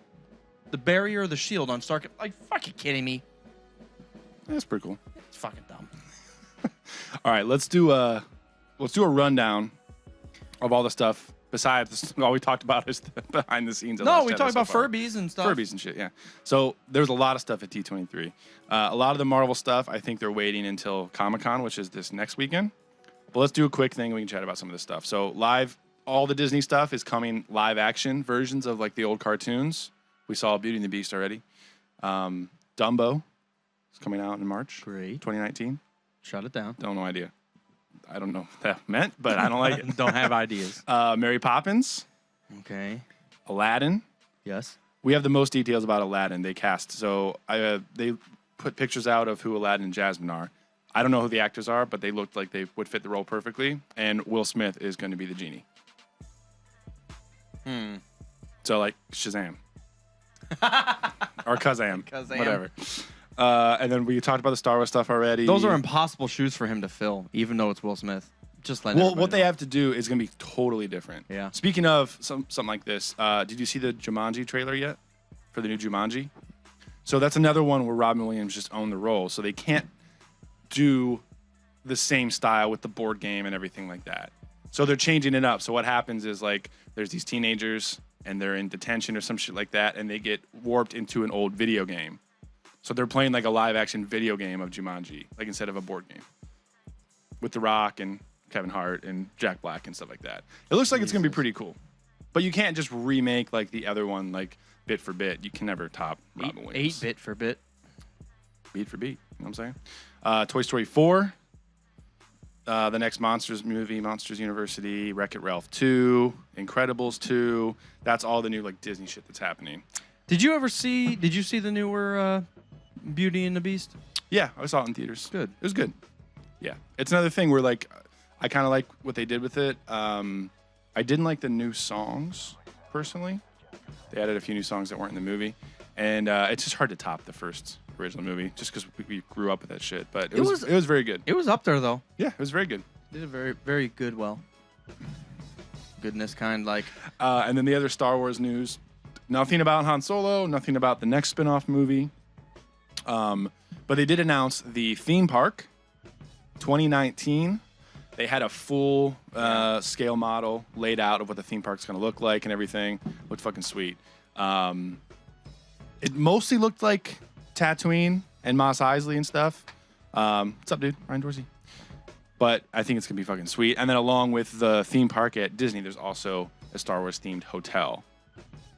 barrier or the shield on Starkiller. Like, fucking kidding me? That's pretty cool. It's fucking dumb. All right, let's do a rundown of all the stuff. Besides, all we talked about is the behind the scenes. No, we talked about Furbies and stuff. Furbies and shit, yeah. So there's a lot of stuff at D23. A lot of the Marvel stuff, I think they're waiting until Comic-Con, which is this next weekend. But let's do a quick thing. We can chat about some of this stuff. So all the Disney stuff is coming live action versions of like the old cartoons. We saw Beauty and the Beast already. Dumbo is coming out in March. Great. 2019. Shut it down. No idea. I don't know what that meant, but I don't like it. Don't have ideas. Mary Poppins. Okay. Aladdin. Yes. We have the most details about Aladdin. They cast. So they put pictures out of who Aladdin and Jasmine are. I don't know who the actors are, but they looked like they would fit the role perfectly. And Will Smith is going to be the genie. So like Shazam. Or Kazam. Whatever. And then we talked about the Star Wars stuff already. Those are impossible shoes for him to fill, even though it's Will Smith. Just let what they have to do is going to be totally different. Yeah. Speaking of something like this, did you see the Jumanji trailer yet? For the new Jumanji? So that's another one where Robin Williams just owned the role. So they can't do the same style with the board game and everything like that. So they're changing it up. So what happens is like there's these teenagers and they're in detention or some shit like that, and they get warped into an old video game. So they're playing like a live action video game of Jumanji, like instead of a board game. With The Rock and Kevin Hart and Jack Black and stuff like that. It looks like it's going to be pretty cool. But you can't just remake like the other one, like bit for bit. You can never top Robin Williams. 8-bit for bit. Beat for beat. You know what I'm saying? Toy Story 4. The next Monsters movie, Monsters University, Wreck-It Ralph 2, Incredibles 2. That's all the new like Disney shit that's happening. Did you see the newer Beauty and the Beast? Yeah, I saw it in theaters. Good. It was good. Yeah. It's another thing where like I kind of like what they did with it. I didn't like the new songs personally. They added a few new songs that weren't in the movie, and it's just hard to top the first original movie just because we grew up with that shit. But it was very good. It was up there though. Yeah, it was very good. Did it very, very good. Well, goodness kind like. And then the other Star Wars news. Nothing about Han Solo. Nothing about the next spin-off movie. But they did announce the theme park 2019. They had a full scale model laid out of what the theme park's going to look like and everything. Looked fucking sweet. It mostly looked like Tatooine and Mos Eisley and stuff. What's up, dude? Ryan Dorsey. But I think it's going to be fucking sweet. And then along with the theme park at Disney, there's also a Star Wars themed hotel,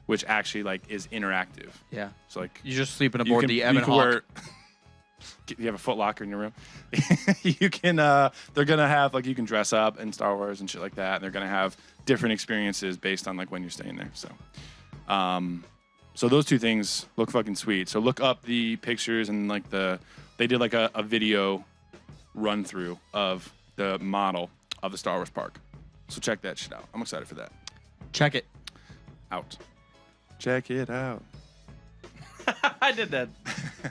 which actually like is interactive. Yeah. So like you're just sleeping aboard the Evan Hawk. You have a Foot Locker in your room. You can. They're gonna have like you can dress up in Star Wars and shit like that. And they're gonna have different experiences based on like when you're staying there. So, so those two things look fucking sweet. So look up the pictures and like they did like a video run through of the model of the Star Wars park. So check that shit out. I'm excited for that. Check it out. Check it out. I did that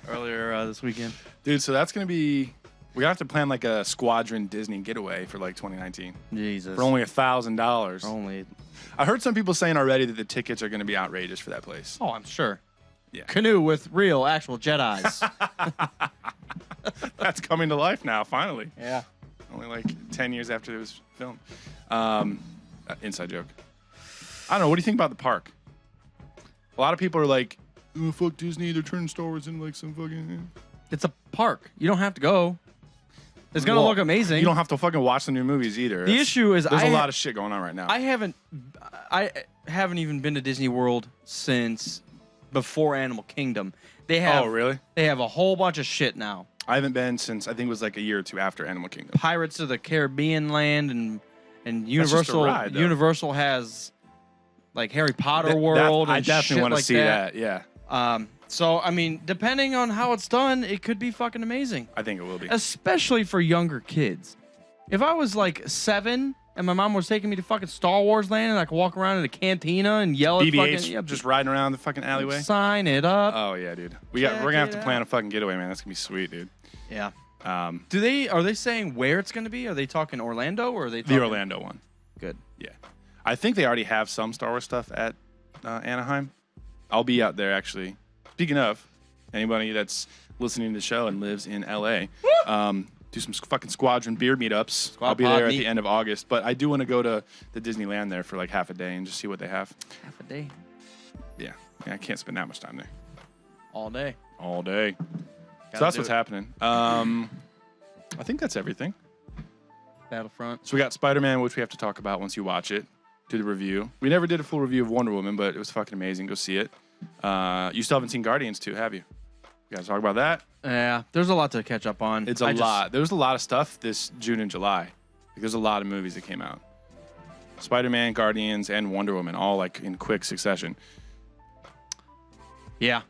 earlier this weekend. Dude, so that's going to be... We have to plan like a Squadron Disney getaway for like 2019. Jesus. For only $1,000. Only. I heard some people saying already that the tickets are going to be outrageous for that place. Oh, I'm sure. canoe with real, actual Jedis. That's coming to life now, finally. Yeah. Only like 10 years after it was filmed. Inside joke. I don't know. What do you think about the park? A lot of people are like, oh, fuck Disney. They're turning Star Wars into like some fucking... It's a park. You don't have to go. It's going to look amazing. You don't have to fucking watch the new movies either. The issue is there's a lot of shit going on right now. I haven't even been to Disney World since before Animal Kingdom. They have, oh, really? They have a whole bunch of shit now. I haven't been since I think it was like a year or two after Animal Kingdom. Pirates of the Caribbean Land and Universal. Ride, Universal has like Harry Potter World. I and definitely want to see that. Yeah. So I mean, depending on how it's done, it could be fucking amazing. I think it will be, especially for younger kids. If I was like 7 and my mom was taking me to fucking Star Wars Land and I could walk around in a cantina and yell at fucking just riding around the fucking alleyway. Sign it up. Oh yeah, dude. We're gonna have to plan a fucking getaway, man. That's gonna be sweet, dude. Yeah. Are they saying where it's gonna be? Are they talking Orlando or are they talking the Orlando one? Good. Yeah. I think they already have some Star Wars stuff at Anaheim. I'll be out there actually. Speaking of, anybody that's listening to the show and lives in LA, do some fucking Squadron beer meetups. I'll be there at the end of August, but I do want to go to the Disneyland there for like half a day and just see what they have. Half a day? Yeah. I can't spend that much time there. All day. All day. So that's what's happening. I think that's everything. Battlefront. So we got Spider-Man, which we have to talk about once you watch it. Do the review. We never did a full review of Wonder Woman, but it was fucking amazing. Go see it. You still haven't seen Guardians 2, have you? You guys talk about that? Yeah, there's a lot to catch up on. It's a lot. There was a lot of stuff this June and July. There's a lot of movies that came out. Spider-Man, Guardians, and Wonder Woman, all like in quick succession. Yeah.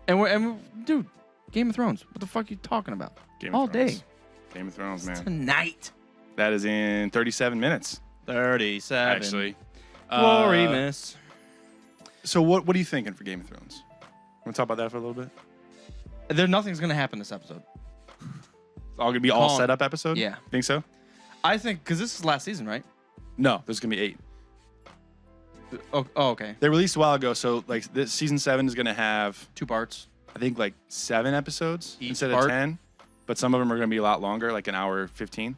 And dude, Game of Thrones. What the fuck are you talking about? All day. Game of Thrones, man. Tonight. That is in 37 minutes. 37. Actually. Glory, miss. So what are you thinking for Game of Thrones? Want to talk about that for a little bit? Nothing's going to happen this episode. It's all going to be all set up episode? Yeah. Think so? I think, because this is last season, right? No, there's going to be 8. Oh, okay. They released a while ago, so like this season 7 is going to have 2 parts. I think like 7 episodes instead part. of 10, but some of them are going to be a lot longer, like an hour 15.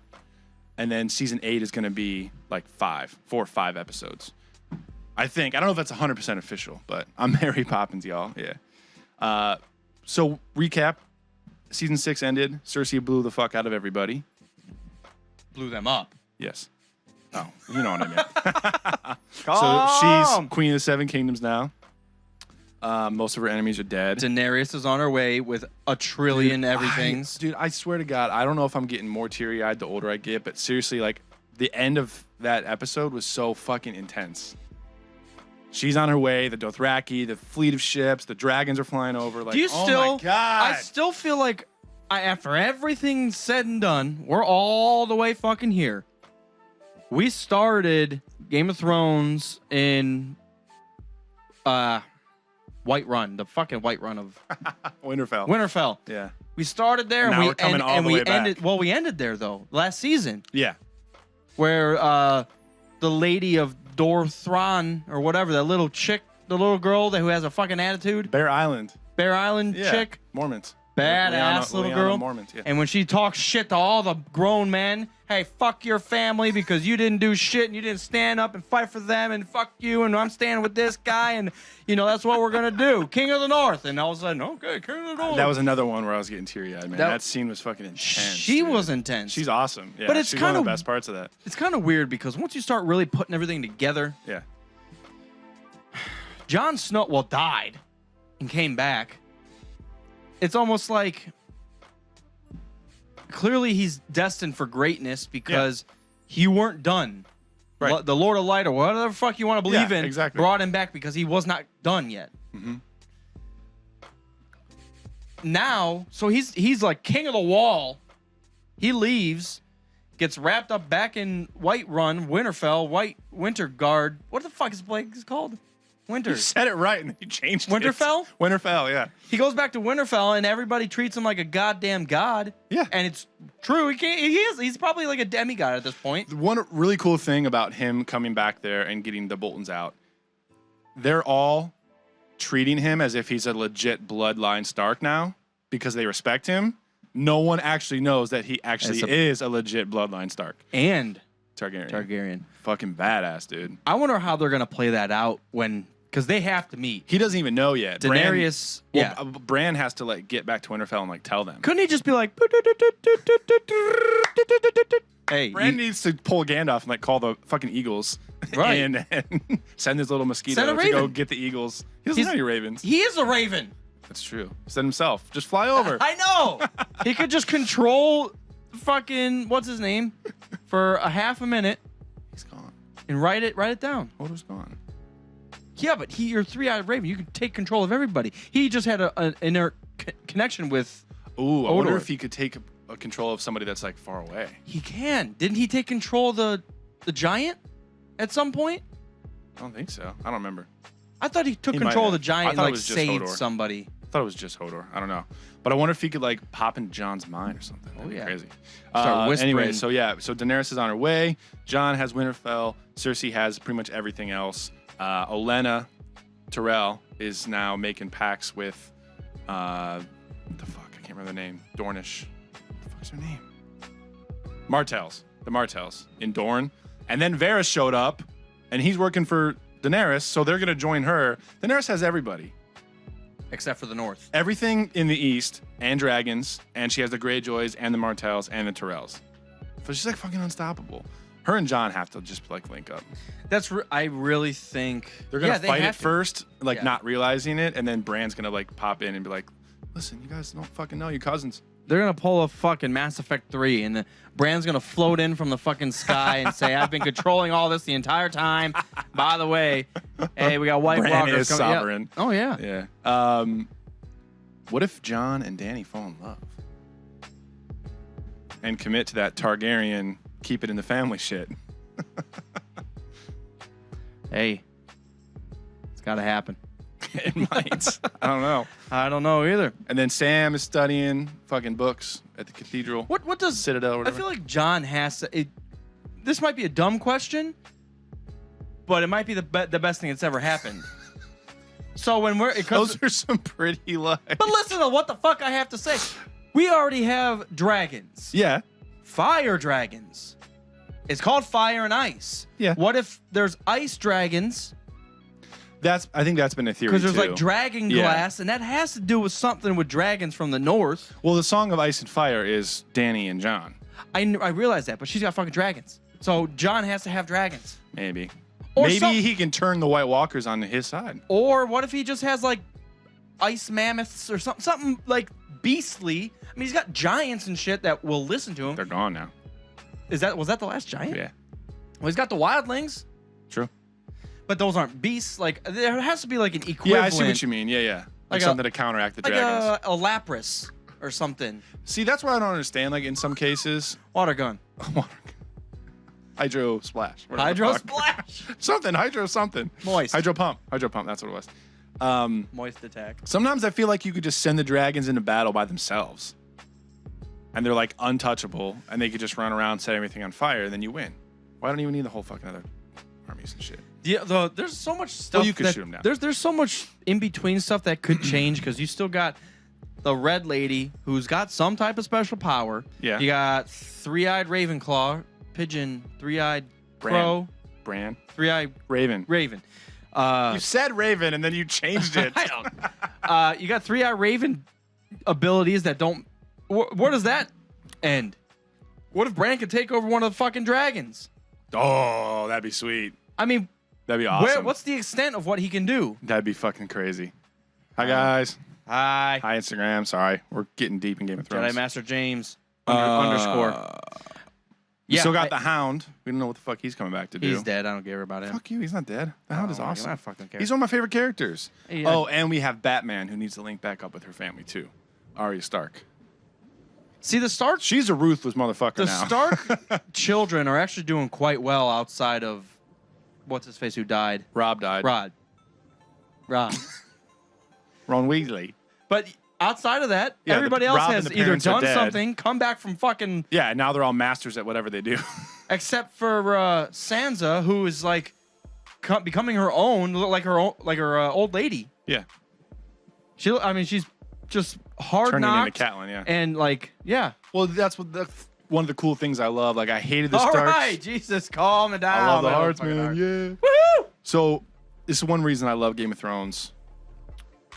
And then season 8 is going to be like 4 or 5 episodes. I think. I don't know if that's 100% official, but I'm Mary Poppins, y'all. Yeah. So recap: season 6 ended. Cersei blew the fuck out of everybody. Blew them up. Yes. Oh, you know what I mean. So she's queen of the 7 kingdoms now. Most of her enemies are dead. Daenerys is on her way with a trillion everythings. Dude, I swear to God, I don't know if I'm getting more teary-eyed the older I get, but seriously, like, the end of that episode was so fucking intense. She's on her way, the Dothraki, the fleet of ships, the dragons are flying over. Like, oh my God. I still feel like after everything's said and done, we're all the way fucking here. We started Game of Thrones in Whiterun, the fucking Whiterun of Winterfell. Winterfell. Yeah. We started there Now we're coming all the way ended. back. Well, we ended there though last season. Yeah. Where the lady of Dorthron or whatever, that little chick, the little girl who has a fucking attitude. Bear Island chick. Mormons. Badass little girl. Mormons, yeah. And when she talks shit to all the grown men, hey, fuck your family because you didn't do shit and you didn't stand up and fight for them and fuck you and I'm standing with this guy and, you know, that's what we're going to do. King of the North. And all of a sudden, okay, King of the North. That was another one where I was getting teary-eyed, man. That scene was fucking intense. She was intense. She's awesome. Yeah, but it's she's kind one of the best parts of that. It's kind of weird because once you start really putting everything together. Yeah. Jon Snow, died and came back. It's almost like clearly he's destined for greatness because you weren't done. Right. The Lord of Light or whatever the fuck you want to believe in exactly. brought him back because he was not done yet. Mm-hmm. Now, so he's like king of the wall. He leaves, gets wrapped up back in Winterfell, Winterguard. What the fuck is the place called? You said it right, and then you changed Winterfell? it. Winterfell, yeah. He goes back to Winterfell, and everybody treats him like a goddamn god. Yeah. And it's true. He's probably like a demigod at this point. One really cool thing about him coming back there and getting the Boltons out, they're all treating him as if he's a legit bloodline Stark now because they respect him. No one actually knows that he actually is a legit bloodline Stark. And Targaryen. Fucking badass, dude. I wonder how they're going to play that out because they have to meet. He doesn't even know yet. Daenerys, Bran has to like get back to Winterfell and like tell them. Couldn't he just be like, hey, Bran needs to pull Gandalf and like call the fucking eagles, right? and send his little mosquito Send a to go raven. get the eagles. He doesn't know any ravens. He is a raven. That's true. Send himself. Just fly over. I know. He could just control fucking what's his name for a half a minute. He's gone. And write it down. Hodor's gone. Yeah, but you're 3-eyed raven. You can take control of everybody. He just had an inner connection with. Ooh, I Hodor. wonder if he could take a control of somebody that's like far away. He can. Didn't he take control of the giant at some point? I don't think so. I don't remember. I thought he took control of the giant and like saved Hodor. somebody. I thought it was just Hodor. I don't know. But I wonder if he could like pop into Jon's mind or something. That'd be crazy. Start whispering. Anyway, so Daenerys is on her way. Jon has Winterfell. Cersei has pretty much everything else. Olenna Tyrell is now making pacts with what the fuck? I can't remember the name. Dornish. What the fuck's her name? Martells. The Martells in Dorne. And then Varys showed up and he's working for Daenerys, so they're gonna join her. Daenerys has everybody. Except for the north. Everything in the east and dragons, and she has the Greyjoys and the Martells and the Tyrells. So she's like fucking unstoppable. Her and Jon have to just like link up. I really think they're gonna fight it first, like not realizing it, and then Bran's gonna like pop in and be like, "Listen, you guys don't fucking know, you cousins." They're gonna pull a fucking Mass Effect 3, and the Bran's gonna float in from the fucking sky and say, "I've been controlling all this the entire time." By the way, hey, we got White Bran Walkers is coming. sovereign. Yeah. Oh yeah. Yeah. What if Jon and Dany fall in love and commit to that Targaryen keep it in the family shit? Hey, it's gotta happen. It might. I don't know. I don't know either. And then Sam is studying fucking books at the cathedral. What does Citadel? Or whatever. I feel like Jon has to. This might be a dumb question, but it might be the best thing that's ever happened. So when those are some pretty lines. But listen to what the fuck I have to say. We already have dragons. Yeah. Fire dragons. It's called Fire and Ice. Yeah. What if there's ice dragons? I think that's been a theory too. Because there's like dragon glass, and that has to do with something with dragons from the north. Well, the Song of Ice and Fire is Dany and Jon. I realize that, but she's got fucking dragons. So Jon has to have dragons. Maybe. Or Maybe he can turn the White Walkers on his side. Or what if he just has like ice mammoths or something like beastly? I mean, he's got giants and shit that will listen to him. They're gone now. Was that the last giant? Yeah. Well, he's got the wildlings. True. But those aren't beasts. Like there has to be like an equivalent. Yeah, I see what you mean. Yeah. Like something to counteract the dragons. Like a Lapras or something. See, that's what I don't understand. Like in some cases, water gun. Hydro splash. Hydro splash. Something. Hydro something. Moist. Hydro pump. Hydro pump. That's what it was. Moist attack. Sometimes I feel like you could just send the dragons into battle by themselves. And they're like untouchable, and they could just run around, set everything on fire, and then you win. Why don't you even need the whole fucking other armies and shit? Yeah, there's so much stuff. Well, you could shoot them down. There's so much in between stuff that could change because you still got the Red Lady who's got some type of special power. Yeah. You got 3-eyed Ravenclaw, Pigeon, 3-eyed Crow, Bran, 3-eyed Raven. You said Raven and then you changed it. I don't. You got 3-eyed Raven abilities that don't. Where does that end? What if Bran could take over one of the fucking dragons? Oh, that'd be sweet. I mean, that'd be awesome. What's the extent of what he can do? That'd be fucking crazy. Hi, guys. Hi. Hi, Instagram. Sorry. We're getting deep in Game of Thrones. Jedi Master James underscore. We still got the Hound. We don't know what the fuck he's coming back to do. He's dead. I don't care about him. Fuck you. He's not dead. The Hound is awesome. I fucking care. He's one of my favorite characters. Yeah. Oh, and we have Batman who needs to link back up with her family too. Arya Stark. See, the Stark... She's a ruthless motherfucker now. The Stark children are actually doing quite well outside of... What's-his-face who died? Rob died. Ron Weasley. But outside of that, everybody else has either done something, come back from fucking... Yeah, and now they're all masters at whatever they do. Except for Sansa, who is like becoming her own, like her old lady. Yeah. She's just hard Turning knocked. into Catelyn, yeah. And yeah. Well, that's one of the cool things I love. Like, I hated the Starks. All right, Jesus, calm it down. I love the hearts, man. Yeah. Woo! So this is one reason I love Game of Thrones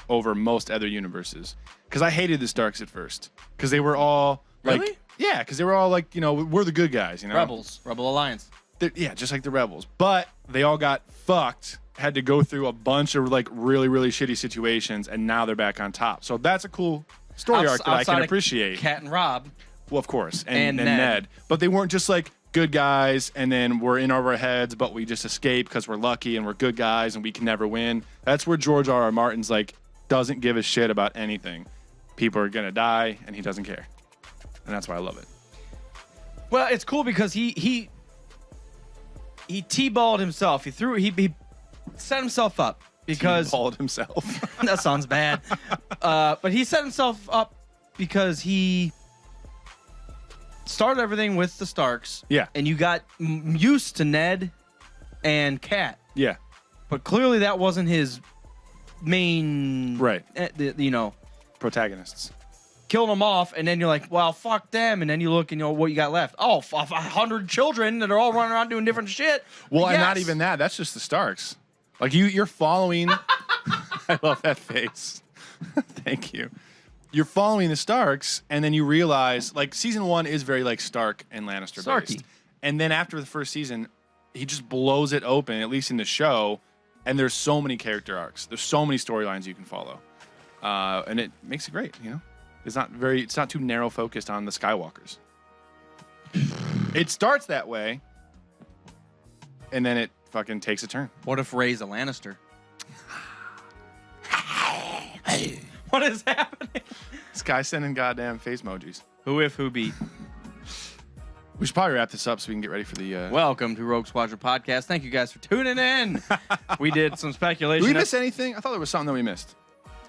over most other universes. Because I hated the Starks at first. Because they were all like, really? Yeah, because they were all like, we're the good guys, Rebels, Rebel Alliance. Yeah, just like the Rebels. But they all got fucked, had to go through a bunch of like really, really shitty situations, and now they're back on top. So that's a cool story arc that I can appreciate. Cat and Rob. Well, of course. And Ned. But they weren't just like good guys and then we're in over our heads, but we just escape because we're lucky and we're good guys and we can never win. That's where George R.R. Martin's like, doesn't give a shit about anything. People are going to die and he doesn't care. And that's why I love it. Well, it's cool because he T-balled himself. He set himself up because T-balled himself. That sounds bad. But he set himself up because he started everything with the Starks. Yeah. And you got used to Ned and Cat. Yeah. But clearly that wasn't his main protagonists. Killed them off, and then you're like, well, fuck them. And then you look and what you got left. Oh, 100 children that are all running around doing different shit. Well, and not even that. That's just the Starks. Like, you're following. I love that face. Thank you. You're following the Starks, and then you realize, like, season 1 is very, like, Stark and Lannister based. And then after the first season, he just blows it open, at least in the show, and there's so many character arcs. There's so many storylines you can follow. And it makes it great, It's not too narrow focused on the Skywalkers. It starts that way, and then it fucking takes a turn. What if Rey's a Lannister? What is happening? This guy's sending goddamn face emojis. Who if, who be? We should probably wrap this up so we can get ready for the... Welcome to Rogue Squadron Podcast. Thank you guys for tuning in. We did some speculation. Did we miss anything? I thought there was something that we missed.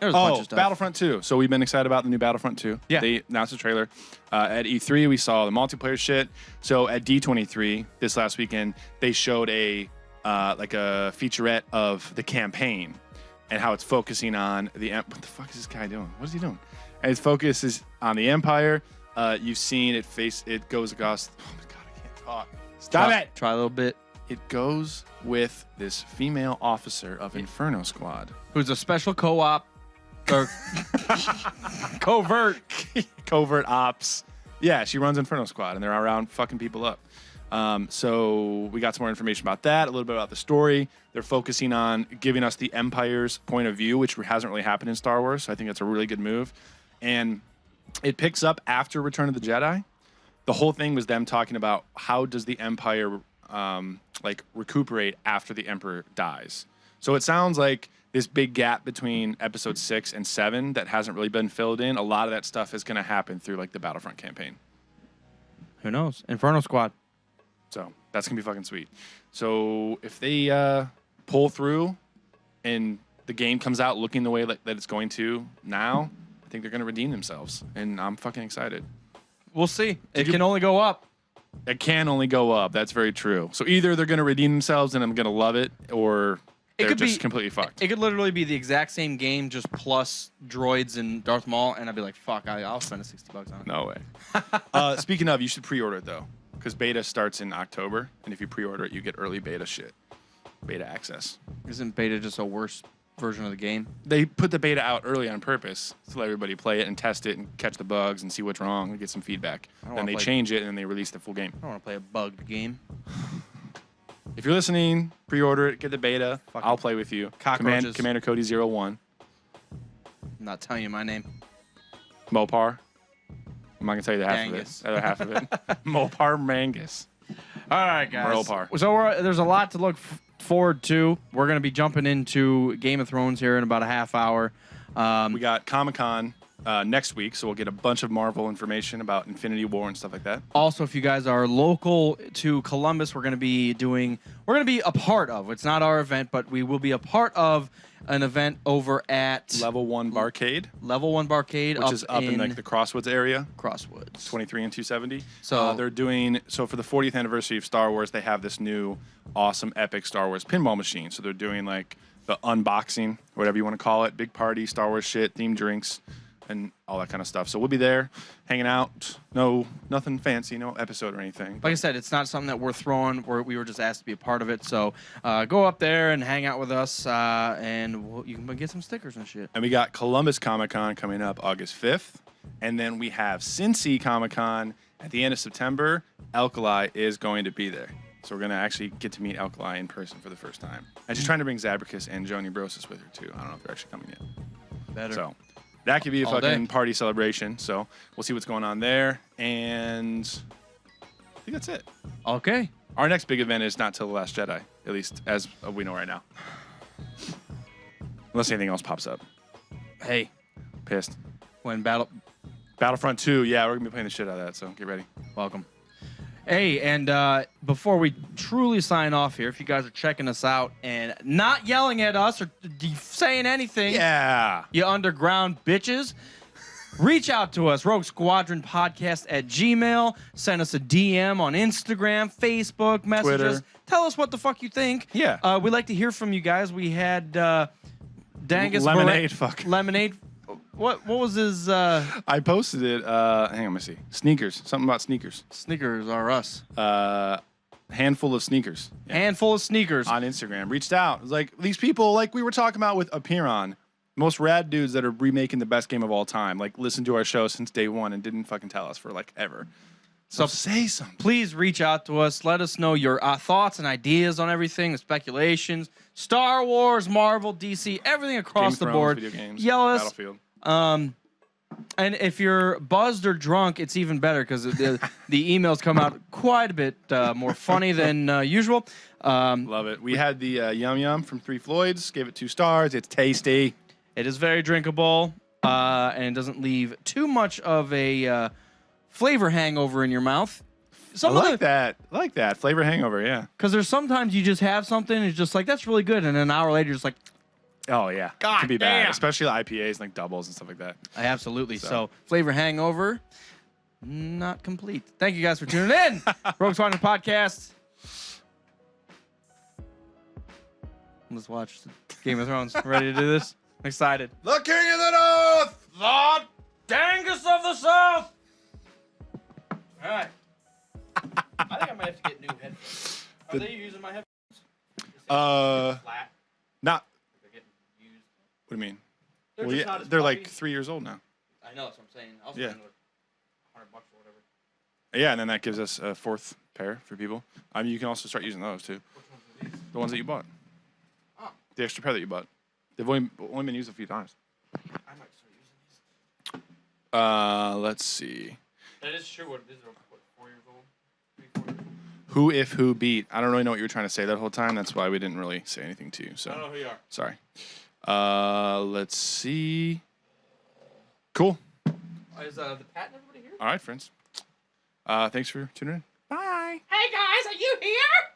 There was a bunch of stuff. Battlefront 2. So we've been excited about the new Battlefront 2. Yeah. They announced the trailer. At E3, we saw the multiplayer shit. So at D23 this last weekend, they showed a featurette of the campaign and how it's focusing on the... What the fuck is this guy doing? What is he doing? And its focus is on the Empire. You've seen it goes across... Oh my God, I can't talk. Stop it! Try a little bit. It goes with this female officer of Inferno Squad. Who's a special co-op or covert ops. Yeah, she runs Inferno Squad, and they're around fucking people up. So we got some more information about that, a little bit about the story. They're focusing on giving us the Empire's point of view, which hasn't really happened in Star Wars. So I think that's a really good move. And it picks up after Return of the Jedi. The whole thing was them talking about how does the Empire recuperate after the Emperor dies. So it sounds like this big gap between episode 6 and 7 that hasn't really been filled in. A lot of that stuff is going to happen through like the Battlefront campaign. Who knows? Inferno Squad. So that's going to be fucking sweet. So if they pull through and the game comes out looking the way that it's going to now, I think they're going to redeem themselves. And I'm fucking excited. We'll see. It can only go up. It can only go up. That's very true. So either they're going to redeem themselves and I'm going to love it, or they're just completely fucked. It could literally be the exact same game, just plus droids and Darth Maul, and I'd be like, fuck, I'll spend $60 on it. No way. Speaking of, you should pre-order it, though, because beta starts in October, and if you pre-order it, you get early beta shit. Beta access. Isn't beta just a worse version of the game? They put the beta out early on purpose to let everybody play it and test it and catch the bugs and see what's wrong and get some feedback. Then they change it and then they release the full game. I don't want to play a bugged game. If you're listening, pre-order it, get the beta. I'll play with you. Cockroaches. Commander Cody 01. I'm not telling you my name. Mopar. I'm not going to tell you the half Mangus. of it. The other half of it. Mopar Mangus. All right, guys. Mopar. So there's a lot to look forward to. We're going to be jumping into Game of Thrones here in about a half hour. We got Comic-Con next week, so we'll get a bunch of Marvel information about Infinity War and stuff like that. Also, if you guys are local to Columbus, we're going to be a part of. It's not our event, but we will be a part of an event over at Level 1 Barcade. Level 1 Barcade, which is up in like the Crosswoods area. Crosswoods. 23 and 270. So they're doing for the 40th anniversary of Star Wars, they have this new awesome epic Star Wars pinball machine. So they're doing like the unboxing, whatever you want to call it, big party, Star Wars shit, themed drinks, and all that kind of stuff. So we'll be there, hanging out. No, nothing fancy, no episode or anything. Like I said, it's not something that we're throwing. We were just asked to be a part of it. So go up there and hang out with us, and you can get some stickers and shit. And we got Columbus Comic-Con coming up August 5th. And then we have Cincy Comic-Con at the end of September. Alkali is going to be there. So we're going to actually get to meet Alkali in person for the first time. And she's trying to bring Zabricus and Joni Brosis with her, too. I don't know if they're actually coming yet. Better. So that could be a All fucking day. party celebration. So we'll see what's going on there. And I think that's it. Okay. Our next big event is not till The Last Jedi, at least as we know right now. Unless anything else pops up. Hey. Pissed. When Battlefront 2, yeah, we're going to be playing the shit out of that, so get ready. Welcome. Hey, and before we truly sign off here, if you guys are checking us out and not yelling at us or saying anything, you underground bitches, reach out to us, Rogue Squadron Podcast at Gmail. Send us a DM on Instagram, Facebook, messages. Twitter. Tell us what the fuck you think. Yeah. We'd like to hear from you guys. We had Dangus Lemonade, Lemonade. What was his? I posted it. Hang on, let me see. Sneakers. Something about sneakers. Sneakers are us. Handful of sneakers. Yeah. Handful of sneakers. On Instagram. Reached out. It was like, these people, like we were talking about with Apeiron, most rad dudes that are remaking the best game of all time, like listened to our show since day one and didn't fucking tell us for like ever. So say something. Please reach out to us. Let us know your thoughts and ideas on everything, the speculations, Star Wars, Marvel, DC, everything across the board. Video games, Yell us. Battlefield. And if you're buzzed or drunk, it's even better because the emails come out quite a bit more funny than usual. Love it. We had the Yum Yum from Three Floyds. Gave it 2 stars. It's tasty. It is very drinkable, and it doesn't leave too much of a flavor hangover in your mouth. I like that. Flavor hangover, yeah. Because there's sometimes you just have something and it's just like, that's really good. And an hour later, you're just like, oh, yeah. God it can be damn. bad, especially IPAs and like doubles and stuff like that. Absolutely. So flavor hangover, not complete. Thank you guys for tuning in. Rogue Squadron Podcast. Let's watch Game of Thrones. Ready to do this? I'm excited. The King of the North! The Dangus of the South! All right. I think I might have to get new headphones. Are they using my headphones? Flat. Not. They're getting used. What do you mean? They're Well, just yeah, not as they're puffy. like 3 years old now. I know, that's what I'm saying. I was Yeah. spending $100 or whatever. Yeah, and then that gives us a 4th pair for people. I mean, you can also start using those too. Which ones are these? The ones that you bought. Oh. The extra pair that you bought. They've only been used a few times. I might start using these. Let's see. That is true. These are, 4 years old? 3, 4 years old? Who, if, who beat. I don't really know what you were trying to say that whole time. That's why we didn't really say anything to you. So I don't know who you are. Sorry. Let's see. Cool. Is the Pat and everybody here? All right, friends. Thanks for tuning in. Bye. Hey guys, are you here?